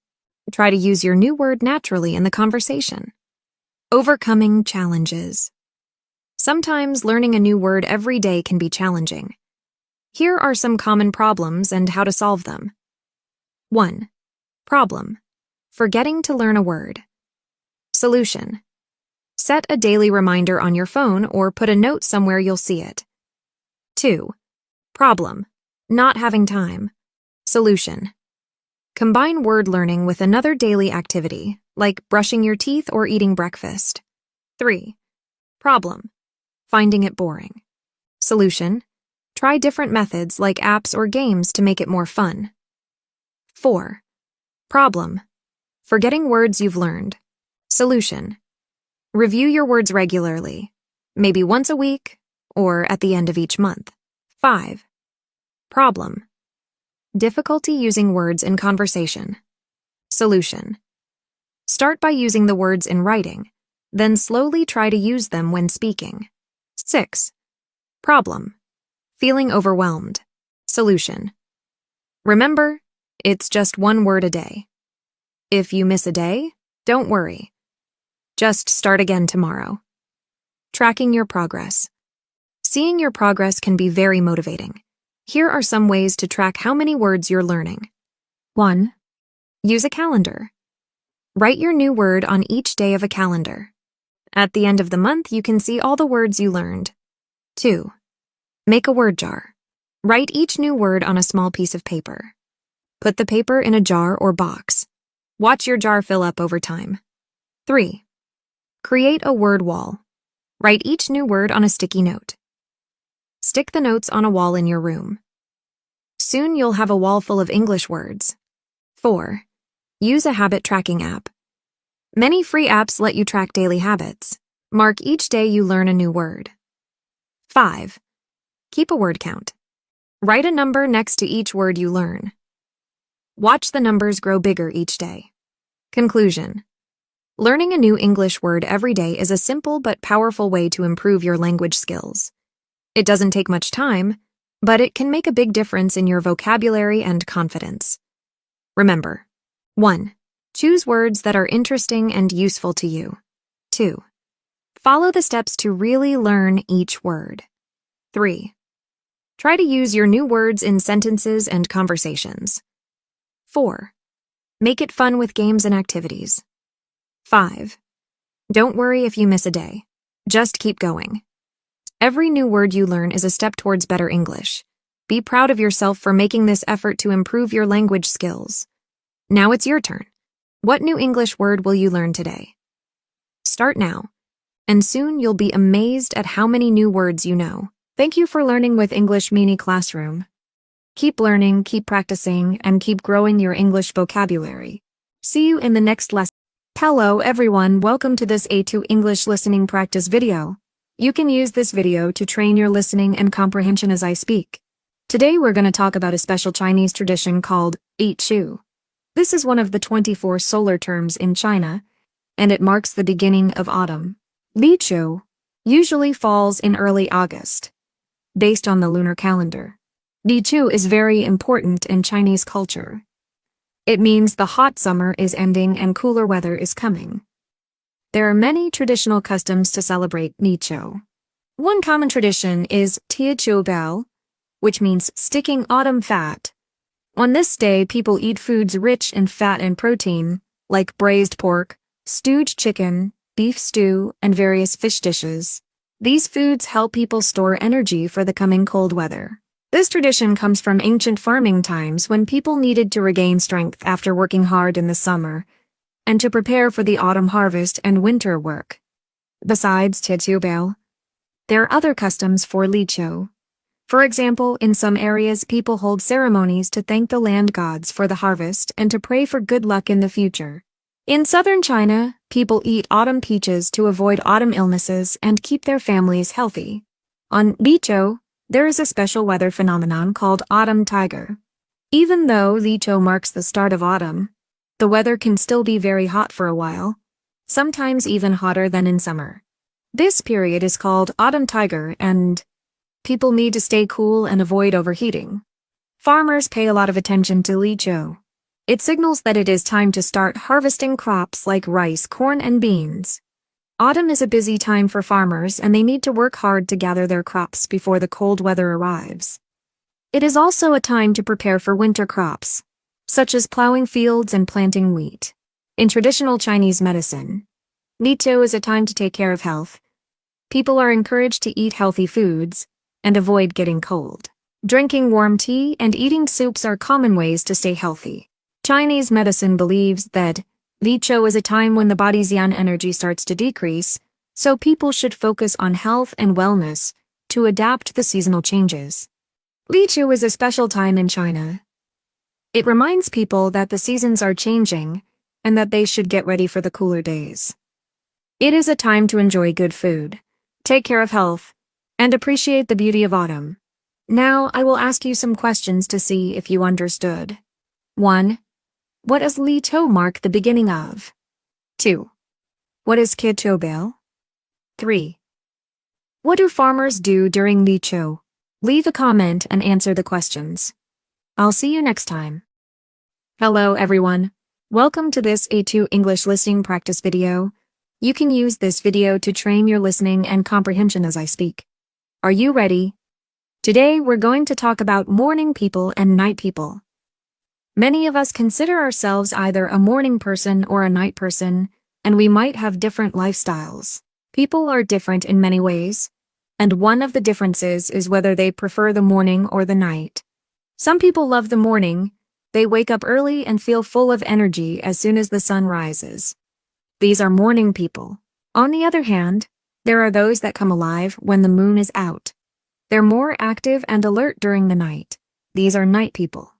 Try to use your new word naturally in the conversation. Overcoming challenges. Sometimes learning a new word every day can be challenging. Here are some common problems and how to solve them. 1. Problem: forgetting to learn a word. Solution: set a daily reminder on your phone or put a note somewhere you'll see it. 2. Problem: not having time. Solution: combine word learning with another daily activity, like brushing your teeth or eating breakfast. 3. Problem: finding it boring. Solution: try different methods like apps or games to make it more fun. 4. Problem: forgetting words you've learned. Solution: review your words regularly, maybe once a week or at the end of each month. 5. Problem: difficulty using words in conversation. Solution: start by using the words in writing, then slowly try to use them when speaking. 6. Problem: feeling overwhelmed. Solution: remember, it's just one word a day. If you miss a day, don't worry. Just start again tomorrow. Tracking your progress. Seeing your progress can be very motivating. Here are some ways to track how many words you're learning. 1. Use a calendar. Write your new word on each day of a calendar. At the end of the month, you can see all the words you learned. 2. Make a word jar. Write each new word on a small piece of paper. Put the paper in a jar or box. Watch your jar fill up over time. 3. Create a word wall. Write each new word on a sticky note. Stick the notes on a wall in your room. Soon you'll have a wall full of English words. 4. Use a habit tracking app. Many free apps let you track daily habits. Mark each day you learn a new word. 5. Keep a word count. Write a number next to each word you learn. Watch the numbers grow bigger each day. Conclusion: learning a new English word every day is a simple but powerful way to improve your language skills. It doesn't take much time, but it can make a big difference in your vocabulary and confidence. Remember: 1. Choose words that are interesting and useful to you. 2. Follow the steps to really learn each word. 3. Try to use your new words in sentences and conversations. 4. Make it fun with games and activities. 5. Don't worry if you miss a day. Just keep going. Every new word you learn is a step towards better English. Be proud of yourself for making this effort to improve your language skills. Now it's your turn. What new English word will you learn today? Start now, and soon you'll be amazed at how many new words you know. Thank you for learning with English Mini Classroom. Keep learning, keep practicing, and keep growing your English vocabulary. See you in the next lesson. Hello everyone, welcome to this A2 English listening practice video. You can use this video to train your listening and comprehension as I speak. Today we're going to talk about a special Chinese tradition called Yiqiu. This is one of the 24 solar terms in China, and it marks the beginning of autumn. Yiqiu usually falls in early August, based on the lunar calendar. Yiqiu is very important in Chinese culture. It means the hot summer is ending and cooler weather is coming. There are many traditional customs to celebrate Yiqiu. One common tradition is Tieqiu Bao, which means sticking autumn fat. On this day, people eat foods rich in fat and protein, like braised pork, stewed chicken, beef stew, and various fish dishes. These foods help people store energy for the coming cold weather. This tradition comes from ancient farming times when people needed to regain strength after working hard in the summer. and to prepare for the autumn harvest and winter work. Besides Tietubel, there are other customs for Liqiu. For example, in some areas people hold ceremonies to thank the land gods for the harvest and to pray for good luck in the future. In southern China, people eat autumn peaches to avoid autumn illnesses and keep their families healthy. On Liqiu, there is a special weather phenomenon called autumn tiger. Even though Liqiu marks the start of autumn, the weather can still be very hot for a while, sometimes even hotter than in summer. This period is called autumn tiger, and people need to stay cool and avoid overheating. Farmers pay a lot of attention to Liqiu. It signals that it is time to start harvesting crops like rice, corn, and beans. Autumn is a busy time for farmers, and they need to work hard to gather their crops before the cold weather arrives. It is also a time to prepare for winter crops, such as plowing fields and planting wheat. In traditional Chinese medicine, Liqiu is a time to take care of health. People are encouraged to eat healthy foods and avoid getting cold. Drinking warm tea and eating soups are common ways to stay healthy. Chinese medicine believes that Liqiu is a time when the body's yang energy starts to decrease, so people should focus on health and wellness to adapt to the seasonal changes. Liqiu is a special time in China. It reminds people that the seasons are changing and that they should get ready for the cooler days. It is a time to enjoy good food, take care of health, and appreciate the beauty of autumn. Now I will ask you some questions to see if you understood. 1. What does Liqiu mark the beginning of? 2. What is Tietubel? 3. What do farmers do during Liqiu? Leave a comment and answer the questions. I'll see you next time. Hello everyone. Welcome to this A2 English listening practice video. You can use this video to train your listening and comprehension as I speak. Are you ready? Today we're going to talk about morning people and night people. Many of us consider ourselves either a morning person or a night person, and we might have different lifestyles. People are different in many ways, and one of the differences is whether they prefer the morning or the night. Some people love the morning. They wake up early and feel full of energy as soon as the sun rises. These are morning people. On the other hand, there are those that come alive when the moon is out. They're more active and alert during the night. These are night people.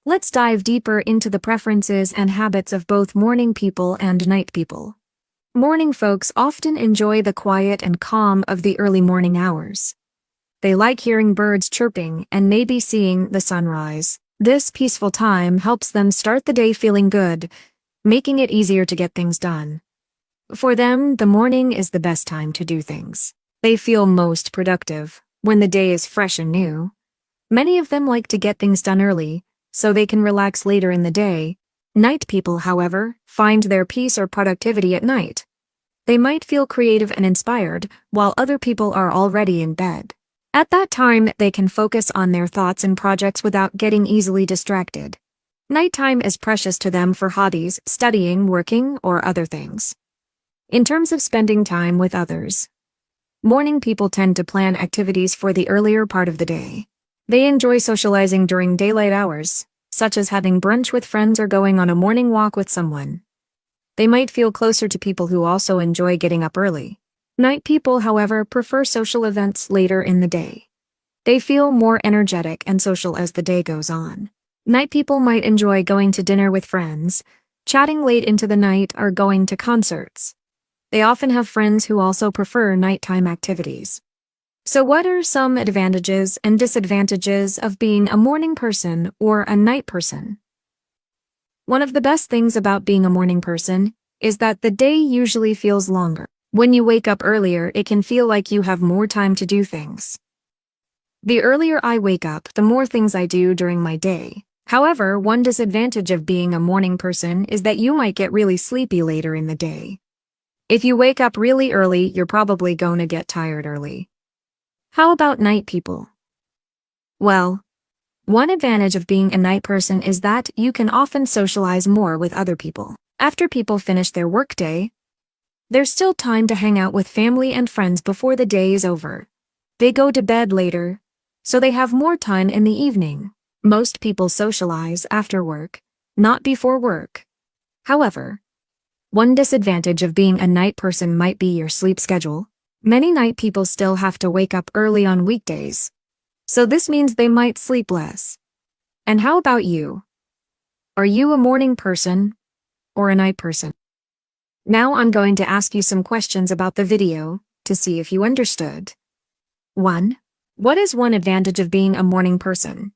Let's dive deeper into the preferences and habits of both morning people and night people. Morning folks often enjoy the quiet and calm of the early morning hours. They like hearing birds chirping and maybe seeing the sunrise. This peaceful time helps them start the day feeling good, making it easier to get things done. For them, the morning is the best time to do things. They feel most productive when the day is fresh and new. Many of them like to get things done early, so they can relax later in the day. Night people, however, find their peace or productivity at night. They might feel creative and inspired, while other people are already in bed. At that time, they can focus on their thoughts and projects without getting easily distracted. Nighttime is precious to them for hobbies, studying, working, or other things. In terms of spending time with others, morning people tend to plan activities for the earlier part of the day. They enjoy socializing during daylight hours, such as having brunch with friends or going on a morning walk with someone. They might feel closer to people who also enjoy getting up early. Night people, however, prefer social events later in the day. They feel more energetic and social as the day goes on. Night people might enjoy going to dinner with friends, chatting late into the night, or going to concerts. They often have friends who also prefer nighttime activities. So what are some advantages and disadvantages of being a morning person or a night person? One of the best things about being a morning person is that the day usually feels longer. When you wake up earlier, it can feel like you have more time to do things. The earlier I wake up, the more things I do during my day. However, one disadvantage of being a morning person is that you might get really sleepy later in the day. If you wake up really early, you're probably going to get tired early. How about night people? Well, one advantage of being a night person is that you can often socialize more with other people. After people finish their workday, there's still time to hang out with family and friends before the day is over. They go to bed later, so they have more time in the evening. Most people socialize after work, not before work. However, One disadvantage of being a night person might be your sleep schedule. Many night people still have to wake up early on weekdays, so this means they might sleep less. And how about you? Are you a morning person or a night person? Now I'm going to ask you some questions about the video to see if you understood. 1. What is one advantage of being a morning person?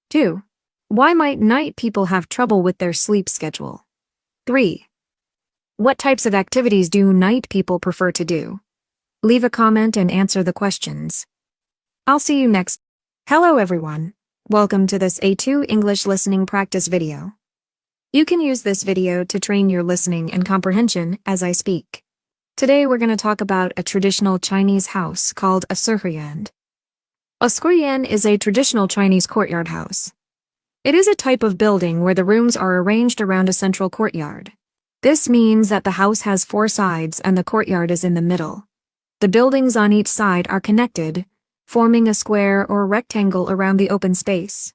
2. Why might night people have trouble with their sleep schedule? 3. What types of activities do night people prefer to do? Leave a comment and answer the questions. I'll see you next. Hello everyone. Welcome to this A2 English listening practice video. You can use this video to train your listening and comprehension as I speak. Today we're going to talk about a traditional Chinese house called a sihuyuan. A sihuyuan is a traditional Chinese courtyard house. It is a type of building where the rooms are arranged around a central courtyard. This means that the house has 4 sides and the courtyard is in the middle. The buildings on each side are connected, forming a square or rectangle around the open space.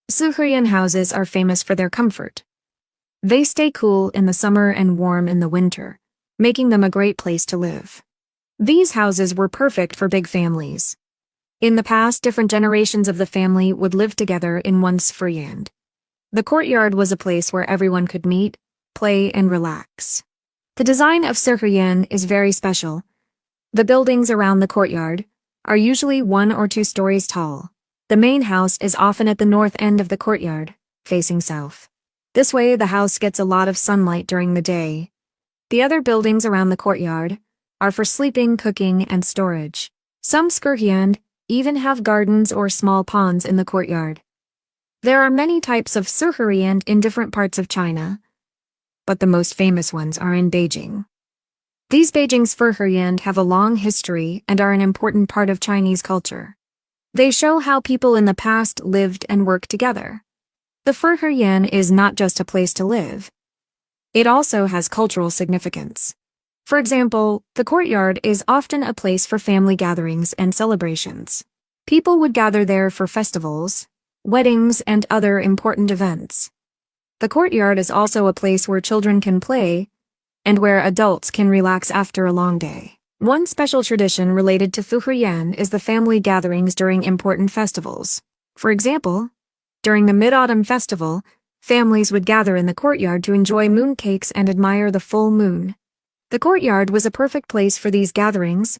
Sihuyuan houses are famous for their comfort. They stay cool in the summer and warm in the winter, making them a great place to live. These houses were perfect for big families. In the past, different generations of the family would live together in one sihuyuan. The courtyard was a place where everyone could meet, play, and relax. The design of sihuyuan is very special. The buildings around the courtyard are usually 1 or 2 stories tall. The main house is often at the north end of the courtyard, facing south. This way, the house gets a lot of sunlight during the day. The other buildings around the courtyard are for sleeping, cooking, and storage. Some sihuyuan even have gardens or small ponds in the courtyard. There are many types of sihuyuan in different parts of China, but the most famous ones are in Beijing. These Beijing sihuyuan have a long history and are an important part of Chinese culture. They show how people in the past lived and worked together. The sihuyuan is not just a place to live. It also has cultural significance. For example, the courtyard is often a place for family gatherings and celebrations. People would gather there for festivals, weddings, and other important events. The courtyard is also a place where children can play and where adults can relax after a long day. One special tradition related to sihuyuan is the family gatherings during important festivals. For example, during the Mid-Autumn Festival, families would gather in the courtyard to enjoy mooncakes and admire the full moon. The courtyard was a perfect place for these gatherings,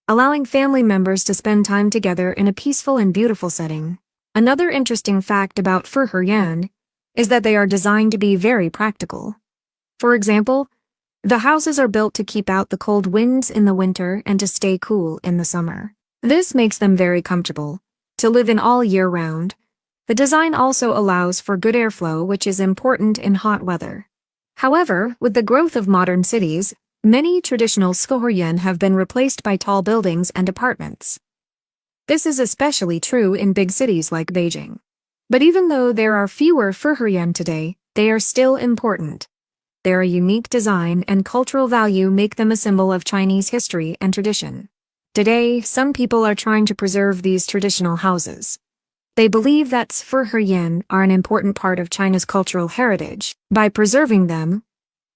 allowing family members to spend time together in a peaceful and beautiful setting. Another interesting fact about sihuyuan is that they are designed to be very practical. For example, the houses are built to keep out the cold winds in the winter and to stay cool in the summer. This makes them very comfortable to live in all year round. The design also allows for good airflow, which is important in hot weather. However, with the growth of modern cities, many traditional sihuyuan have been replaced by tall buildings and apartments. This is especially true in big cities like Beijing. But even though there are fewer sihuyuan today, they are still important. Their unique design and cultural value make them a symbol of Chinese history and tradition. Today, some people are trying to preserve these traditional houses. They believe that sihuyuan are an important part of China's cultural heritage. By preserving them,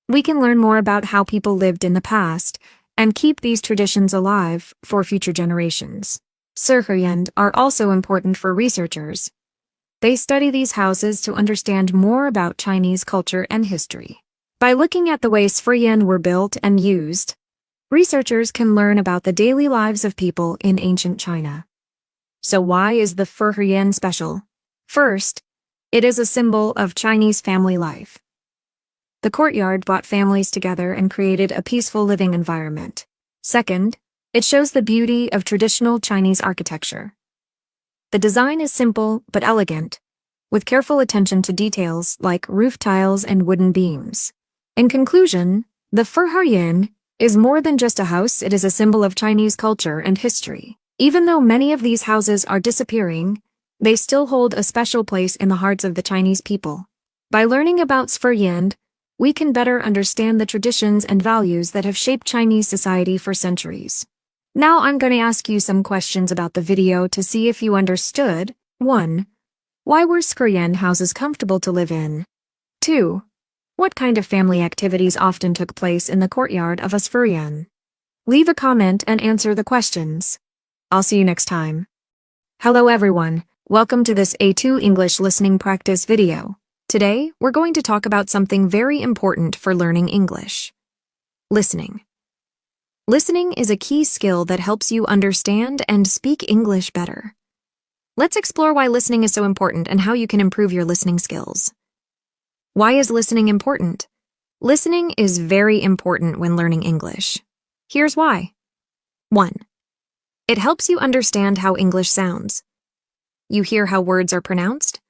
we can learn more about how people lived in the past and keep these traditions alive for future generations. Sihuyuan are also important for researchers. They study these houses to understand more about Chinese culture and history. By looking at the way sihuyuan were built and used, researchers can learn about the daily lives of people in ancient China. So why is the sihuyuan special? First, it is a symbol of Chinese family life. The courtyard brought families together and created a peaceful living environment. Second, it shows the beauty of traditional Chinese architecture. The design is simple but elegant, with careful attention to details like roof tiles and wooden beams. In conclusion, the sihuyuan is more than just a house, it is a symbol of Chinese culture and history. Even though many of these houses are disappearing, they still hold a special place in the hearts of the Chinese people. By learning about sihuyuan, we can better understand the traditions and values that have shaped Chinese society for centuries. Now I'm going to ask you some questions about the video to see if you understood. 1. Why were sihuyuan houses comfortable to live in? 2. What kind of family activities often took place in the courtyard of a Sfurian? Leave a comment and answer the questions. I'll see you next time. Hello everyone, welcome to this A2 English listening practice video. Today, we're going to talk about something very important for learning English. Listening. Listening is a key skill that helps you understand and speak English better. Let's explore why listening is so important and how you can improve your listening skills. Why is listening important? Listening is very important when learning English. Here's why. 1. It helps you understand how English sounds. You hear how words are pronounced.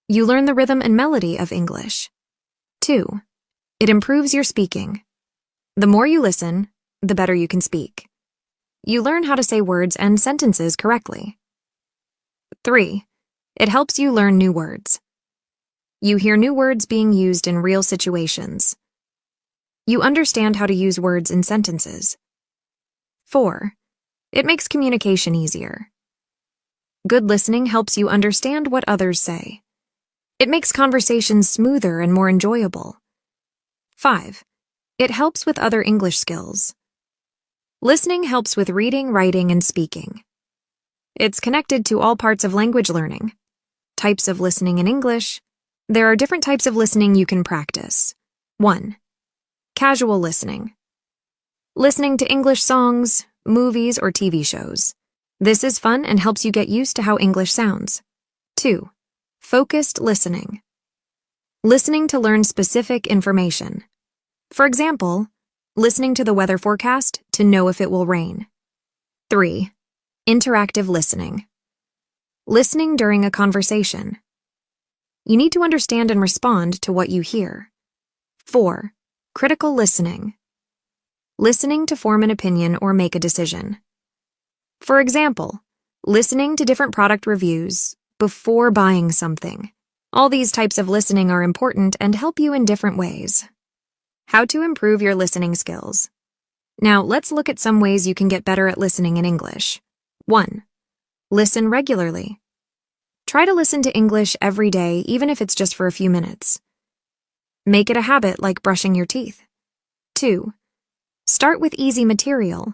You learn the rhythm and melody of English. 2. It improves your speaking. The more you listen, the better you can speak. You learn how to say words and sentences correctly. 3. It helps you learn new words. You hear new words being used in real situations. You understand how to use words in sentences. 4. It makes communication easier. Good listening helps you understand what others say. It makes conversations smoother and more enjoyable. 5. It helps with other English skills. Listening helps with reading, writing, and speaking. It's connected to all parts of language learning. Types of listening in English. There are different types of listening you can practice. 1. Casual listening. Listening to English songs, movies, or TV shows. This is fun and helps you get used to how English sounds. 2. Focused listening. Listening to learn specific information. For example, listening to the weather forecast to know if it will rain. 3. Interactive listening. Listening during a conversation. You need to understand and respond to what you hear. 4. Critical listening. Listening to form an opinion or make a decision. For example, listening to different product reviews before buying something. All these types of listening are important and help you in different ways. How to improve your listening skills. Now, let's look at some ways you can get better at listening in English. 1. Listen regularly. Try to listen to English every day, even if it's just for a few minutes. Make it a habit like brushing your teeth. 2. Start with easy material.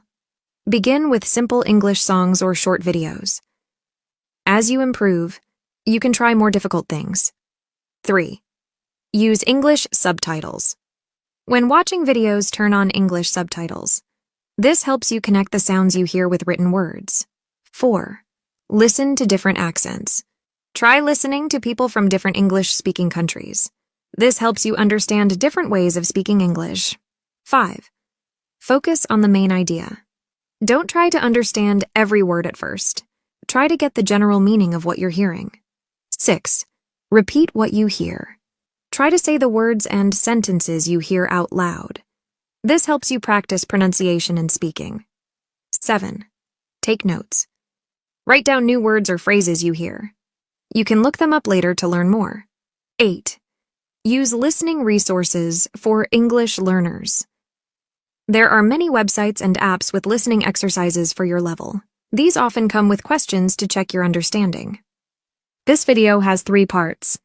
Begin with simple English songs or short videos. As you improve, you can try more difficult things. 3. Use English subtitles. When watching videos, turn on English subtitles. This helps you connect the sounds you hear with written words. 4. Listen to different accents. Try listening to people from different English-speaking countries. This helps you understand different ways of speaking English. 5. Focus on the main idea. Don't try to understand every word at first. Try to get the general meaning of what you're hearing. 6. Repeat what you hear. Try to say the words and sentences you hear out loud. This helps you practice pronunciation and speaking. 7. Take notes. Write down new words or phrases you hear. You can look them up later to learn more. 8. Use listening resources for English learners. There are many websites and apps with listening exercises for your level. These often come with questions to check your understanding. This video has 3 parts,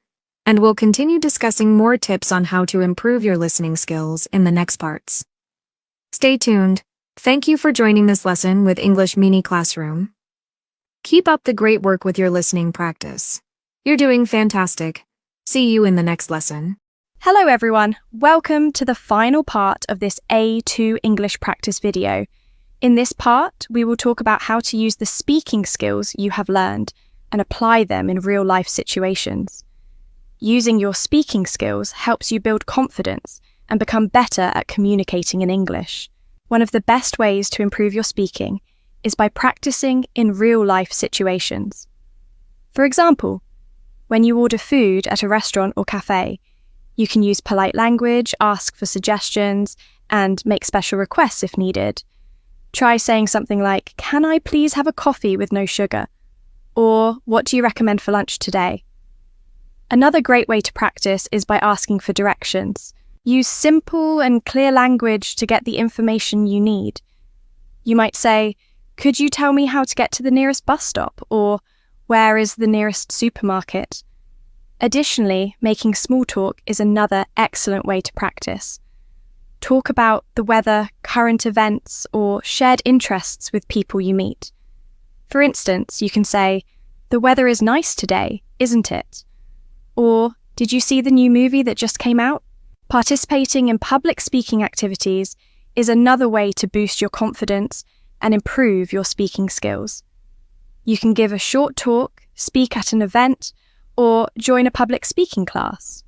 and we'll continue discussing more tips on how to improve your listening skills in the next parts. Stay tuned. Thank you for joining this lesson with English Mini Classroom. Keep up the great work with your listening practice. You're doing fantastic. See you in the next lesson. Hello everyone, welcome to the final part of this A2 English practice video. In this part, we will talk about how to use the speaking skills you have learned and apply them in real-life situations. Using your speaking skills helps you build confidence and become better at communicating in English. One of the best ways to improve your speaking is by practicing in real-life situations. For example, when you order food at a restaurant or cafe, you can use polite language, ask for suggestions, and make special requests if needed. Try saying something like, "Can I please have a coffee with no sugar?" Or, "What do you recommend for lunch today?" Another great way to practice is by asking for directions. Use simple and clear language to get the information you need. You might say, "Could you tell me how to get to the nearest bus stop?" Or, "Where is the nearest supermarket?" Additionally, making small talk is another excellent way to practice. Talk about the weather, current events, or shared interests with people you meet. For instance, you can say, "The weather is nice today, isn't it?" Or, "Did you see the new movie that just came out?" Participating in public speaking activities is another way to boost your confidence and improve your speaking skills. You can give a short talk, speak at an event, or join a public speaking class.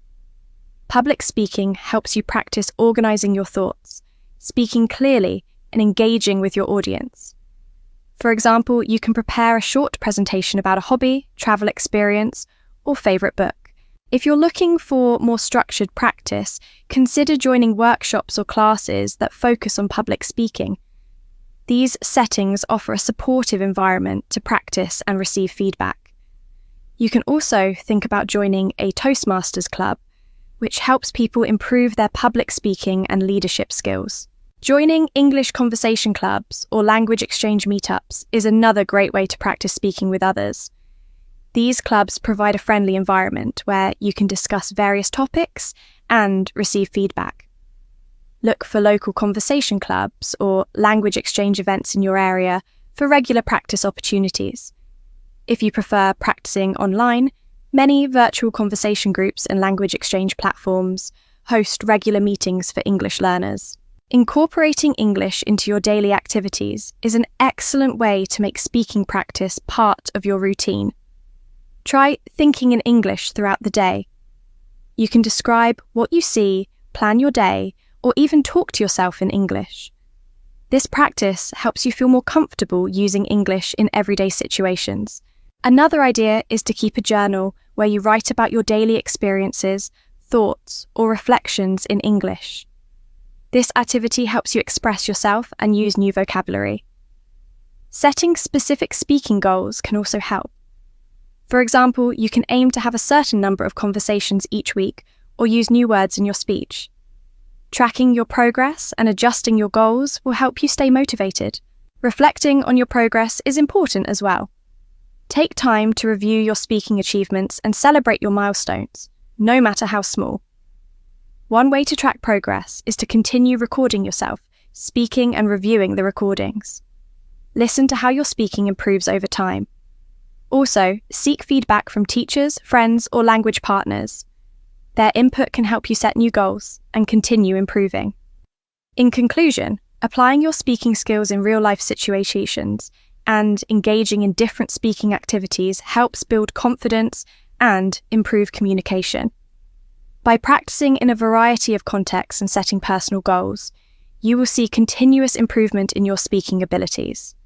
Public speaking helps you practice organizing your thoughts, speaking clearly, and engaging with your audience. For example, you can prepare a short presentation about a hobby, travel experience, or favorite book. If you're looking for more structured practice, consider joining workshops or classes that focus on public speaking. These settings offer a supportive environment to practice and receive feedback. You can also think about joining a Toastmasters club, which helps people improve their public speaking and leadership skills. Joining English conversation clubs or language exchange meetups is another great way to practice speaking with others. These clubs provide a friendly environment where you can discuss various topics and receive feedback. Look for local conversation clubs or language exchange events in your area for regular practice opportunities. If you prefer practicing online, many virtual conversation groups and language exchange platforms host regular meetings for English learners. Incorporating English into your daily activities is an excellent way to make speaking practice part of your routine. Try thinking in English throughout the day. You can describe what you see, plan your day, or even talk to yourself in English. This practice helps you feel more comfortable using English in everyday situations. Another idea is to keep a journal where you write about your daily experiences, thoughts, or reflections in English. This activity helps you express yourself and use new vocabulary. Setting specific speaking goals can also help. For example, you can aim to have a certain number of conversations each week or use new words in your speech. Tracking your progress and adjusting your goals will help you stay motivated. Reflecting on your progress is important as well. Take time to review your speaking achievements and celebrate your milestones, no matter how small. One way to track progress is to continue recording yourself, speaking and reviewing the recordings. Listen to how your speaking improves over time. Also, seek feedback from teachers, friends, or language partners. Their input can help you set new goals and continue improving. In conclusion, applying your speaking skills in real-life situations and engaging in different speaking activities helps build confidence and improve communication. By practicing in a variety of contexts and setting personal goals, you will see continuous improvement in your speaking abilities.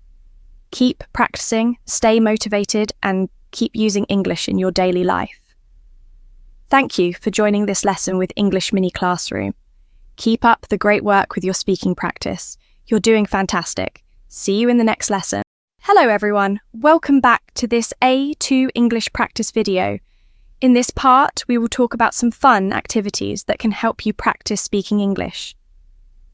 Keep practicing, stay motivated, and keep using English in your daily life. Thank you for joining this lesson with English Mini Classroom. Keep up the great work with your speaking practice. You're doing fantastic. See you in the next lesson. Hello everyone, welcome back to this A2 English practice video. In this part, we will talk about some fun activities that can help you practice speaking English.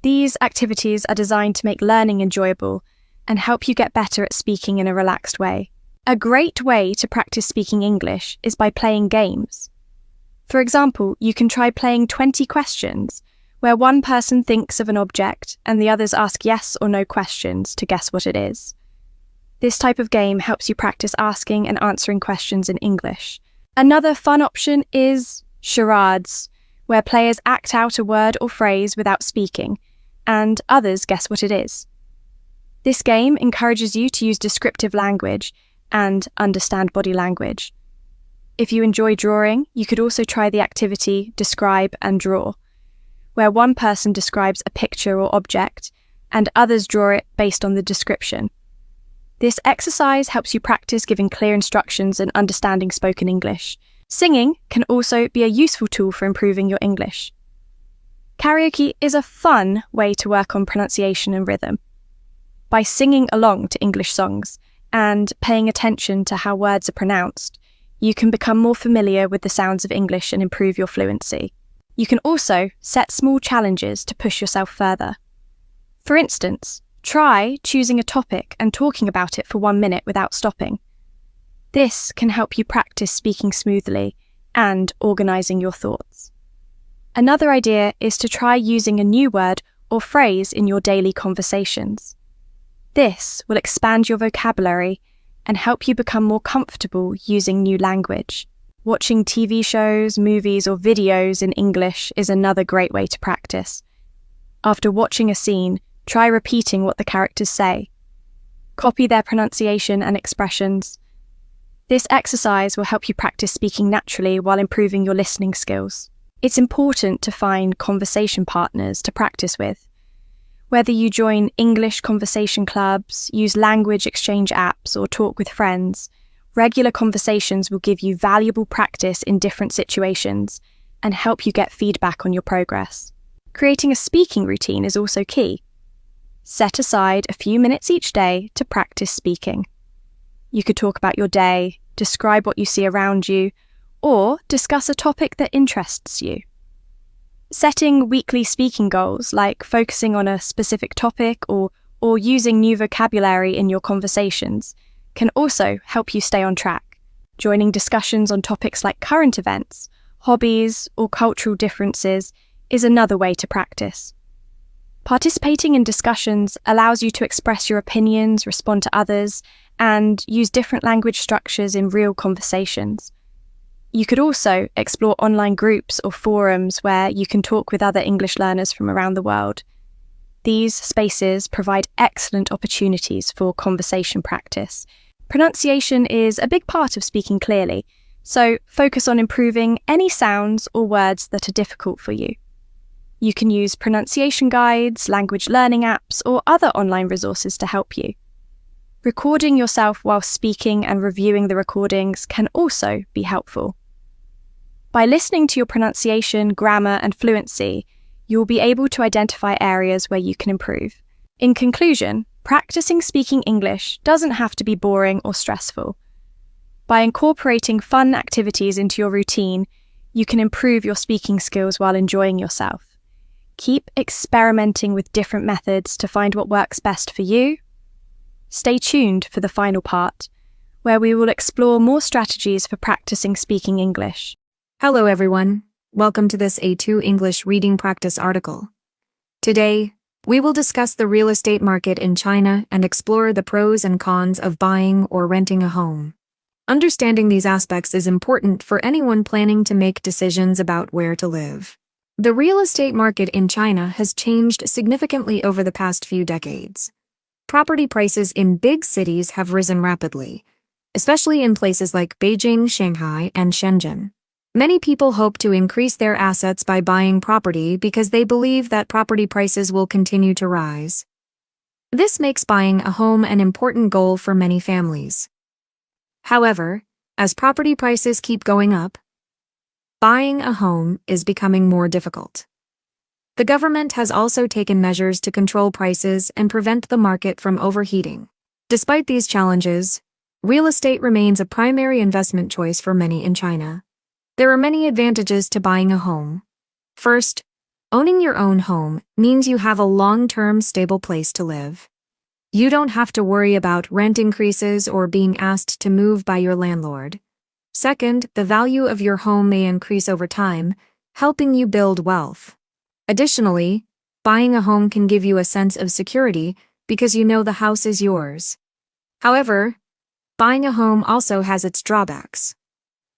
These activities are designed to make learning enjoyable and help you get better at speaking in a relaxed way. A great way to practice speaking English is by playing games. For example, you can try playing 20 questions, where one person thinks of an object and the others ask yes or no questions to guess what it is. This type of game helps you practice asking and answering questions in English. Another fun option is charades, where players act out a word or phrase without speaking, and others guess what it is. This game encourages you to use descriptive language and understand body language. If you enjoy drawing, you could also try the activity Describe and Draw, where one person describes a picture or object, and others draw it based on the description. This exercise helps you practice giving clear instructions and understanding spoken English. Singing can also be a useful tool for improving your English. Karaoke is a fun way to work on pronunciation and rhythm. By singing along to English songs and paying attention to how words are pronounced, you can become more familiar with the sounds of English and improve your fluency. You can also set small challenges to push yourself further. For instance, try choosing a topic and talking about it for 1 minute without stopping. This can help you practice speaking smoothly and organizing your thoughts. Another idea is to try using a new word or phrase in your daily conversations. This will expand your vocabulary and help you become more comfortable using new language. Watching TV shows, movies, or videos in English is another great way to practice. After watching a scene, try repeating what the characters say. Copy their pronunciation and expressions. This exercise will help you practice speaking naturally while improving your listening skills. It's important to find conversation partners to practice with. Whether you join English conversation clubs, use language exchange apps, or talk with friends, regular conversations will give you valuable practice in different situations and help you get feedback on your progress. Creating a speaking routine is also key. Set aside a few minutes each day to practice speaking. You could talk about your day, describe what you see around you, or discuss a topic that interests you. Setting weekly speaking goals, like focusing on a specific topic or using new vocabulary in your conversations, can also help you stay on track. Joining discussions on topics like current events, hobbies, or cultural differences is another way to practice. Participating in discussions allows you to express your opinions, respond to others, and use different language structures in real conversations. You could also explore online groups or forums where you can talk with other English learners from around the world. These spaces provide excellent opportunities for conversation practice. Pronunciation is a big part of speaking clearly, so focus on improving any sounds or words that are difficult for you. You can use pronunciation guides, language learning apps, or other online resources to help you. Recording yourself while speaking and reviewing the recordings can also be helpful. By listening to your pronunciation, grammar, and fluency, you will be able to identify areas where you can improve. In conclusion, practicing speaking English doesn't have to be boring or stressful. By incorporating fun activities into your routine, you can improve your speaking skills while enjoying yourself. Keep experimenting with different methods to find what works best for you. Stay tuned for the final part, where we will explore more strategies for practicing speaking English. Hello everyone, welcome to this A2 English reading practice article. Today, we will discuss the real estate market in China and explore the pros and cons of buying or renting a home. Understanding these aspects is important for anyone planning to make decisions about where to live. The real estate market in China has changed significantly over the past few decades. Property prices in big cities have risen rapidly, especially in places like Beijing, Shanghai, and Shenzhen. Many people hope to increase their assets by buying property because they believe that property prices will continue to rise. This makes buying a home an important goal for many families. However, as property prices keep going up, buying a home is becoming more difficult. The government has also taken measures to control prices and prevent the market from overheating. Despite these challenges, real estate remains a primary investment choice for many in China. There are many advantages to buying a home. First, owning your own home means you have a long-term stable place to live. You don't have to worry about rent increases or being asked to move by your landlord. Second, the value of your home may increase over time, helping you build wealth. Additionally, buying a home can give you a sense of security because you know the house is yours. However, buying a home also has its drawbacks.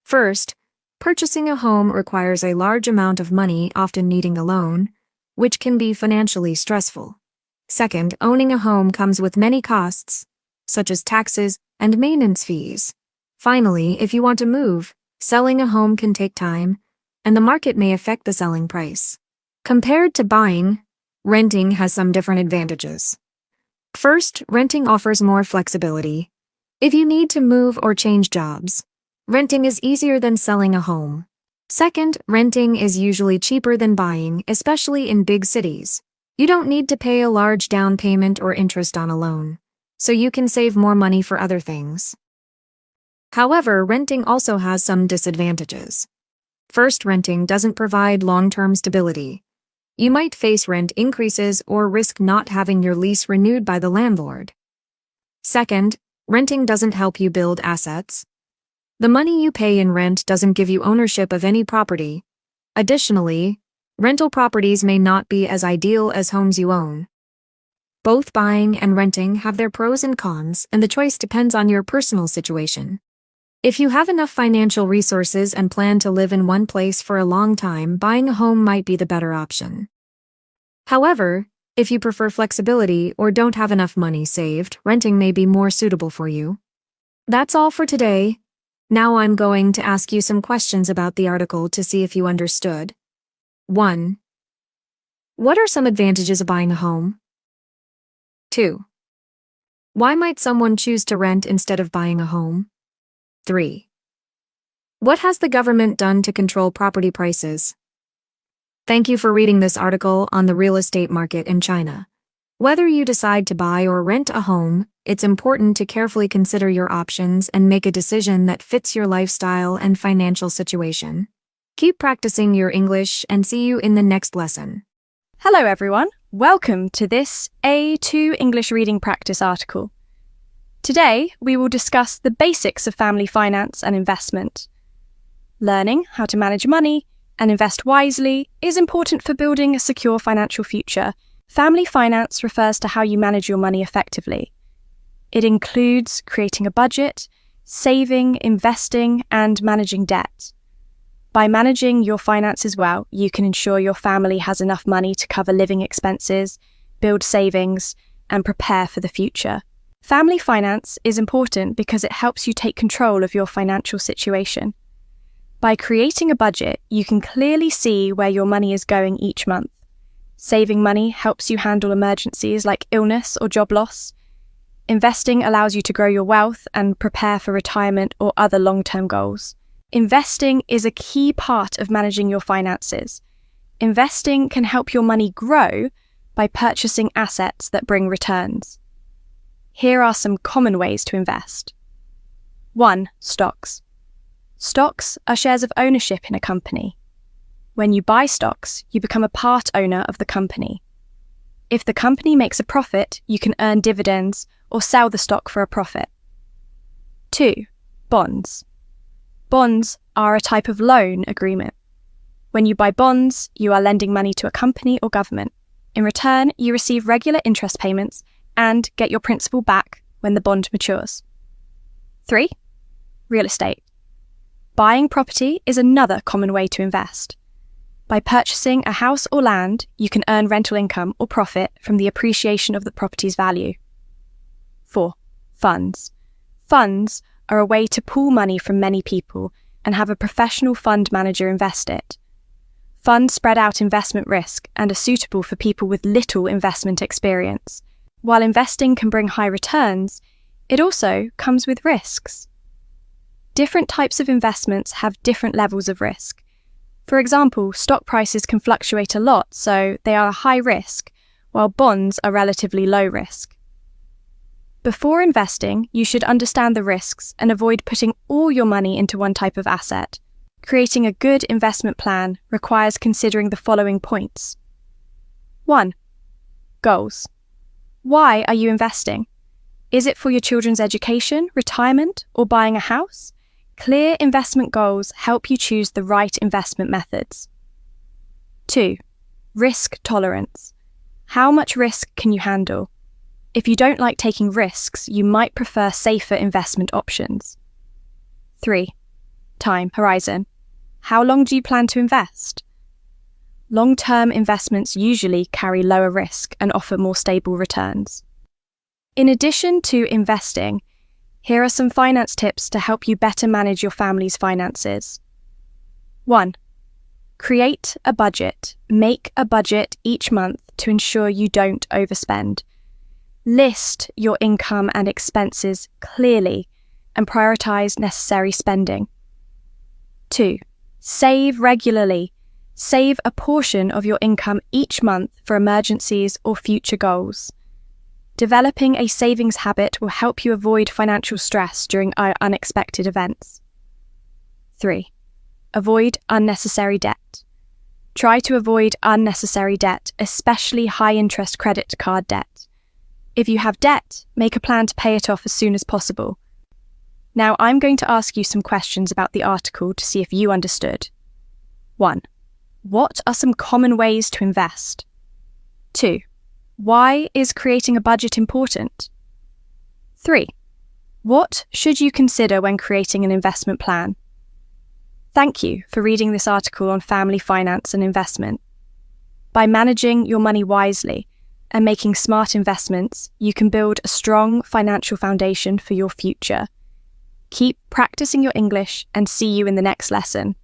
First, purchasing a home requires a large amount of money, often needing a loan, which can be financially stressful. Second, owning a home comes with many costs, such as taxes and maintenance fees. Finally, if you want to move, selling a home can take time, and the market may affect the selling price. Compared to buying, renting has some different advantages. First, renting offers more flexibility. If you need to move or change jobs, renting is easier than selling a home. Second, renting is usually cheaper than buying, especially in big cities. You don't need to pay a large down payment or interest on a loan, so you can save more money for other things. However, renting also has some disadvantages. First, renting doesn't provide long-term stability. You might face rent increases or risk not having your lease renewed by the landlord. Second, renting doesn't help you build assets. The money you pay in rent doesn't give you ownership of any property. Additionally, rental properties may not be as ideal as homes you own. Both buying and renting have their pros and cons, and the choice depends on your personal situation. If you have enough financial resources and plan to live in one place for a long time, buying a home might be the better option. However, if you prefer flexibility or don't have enough money saved, renting may be more suitable for you. That's all for today. Now I'm going to ask you some questions about the article to see if you understood. 1. What are some advantages of buying a home? 2. Why might someone choose to rent instead of buying a home? 3. What has the government done to control property prices? Thank you for reading this article on the real estate market in China. Whether you decide to buy or rent a home, it's important to carefully consider your options and make a decision that fits your lifestyle and financial situation. Keep practicing your English and see you in the next lesson. Hello everyone, welcome to this A2 English reading practice article. Today we will discuss the basics of family finance and investment. Learning how to manage money and invest wisely is important for building a secure financial future. Family finance refers to how you manage your money effectively. It includes creating a budget, saving, investing, and managing debt. By managing your finances well, you can ensure your family has enough money to cover living expenses, build savings, and prepare for the future. Family finance is important because it helps you take control of your financial situation. By creating a budget, you can clearly see where your money is going each month. Saving money helps you handle emergencies like illness or job loss. Investing allows you to grow your wealth and prepare for retirement or other long-term goals. Investing is a key part of managing your finances. Investing can help your money grow by purchasing assets that bring returns. Here are some common ways to invest. 1. Stocks. Stocks are shares of ownership in a company. When you buy stocks, you become a part owner of the company. If the company makes a profit, you can earn dividends or sell the stock for a profit. 2. Bonds. Bonds are a type of loan agreement. When you buy bonds, you are lending money to a company or government. In return, you receive regular interest payments and get your principal back when the bond matures. 3. Real estate. Buying property is another common way to invest. By purchasing a house or land, you can earn rental income or profit from the appreciation of the property's value. 4. Funds. Funds are a way to pool money from many people and have a professional fund manager invest it. Funds spread out investment risk and are suitable for people with little investment experience. While investing can bring high returns, it also comes with risks. Different types of investments have different levels of risk. For example, stock prices can fluctuate a lot, so they are high risk, while bonds are relatively low risk. Before investing, you should understand the risks and avoid putting all your money into one type of asset. Creating a good investment plan requires considering the following points. 1. Goals. Why are you investing? Is it for your children's education, retirement, or buying a house? Clear investment goals help you choose the right investment methods. 2. Risk tolerance. How much risk can you handle? If you don't like taking risks, you might prefer safer investment options. 3. Time horizon. How long do you plan to invest? Long-term investments usually carry lower risk and offer more stable returns. In addition to investing, here are some finance tips to help you better manage your family's finances. 1. Create a budget. Make a budget each month to ensure you don't overspend. List your income and expenses clearly and prioritize necessary spending. 2. Save regularly. Save a portion of your income each month for emergencies or future goals. Developing a savings habit will help you avoid financial stress during unexpected events. 3. Avoid unnecessary debt. Try to avoid unnecessary debt, especially high-interest credit card debt. If you have debt, make a plan to pay it off as soon as possible. Now I'm going to ask you some questions about the article to see if you understood. 1. What are some common ways to invest? 2. Why is creating a budget important? 3. What should you consider when creating an investment plan? Thank you for reading this article on family finance and investment. By managing your money wisely and making smart investments, you can build a strong financial foundation for your future. Keep practicing your English and see you in the next lesson.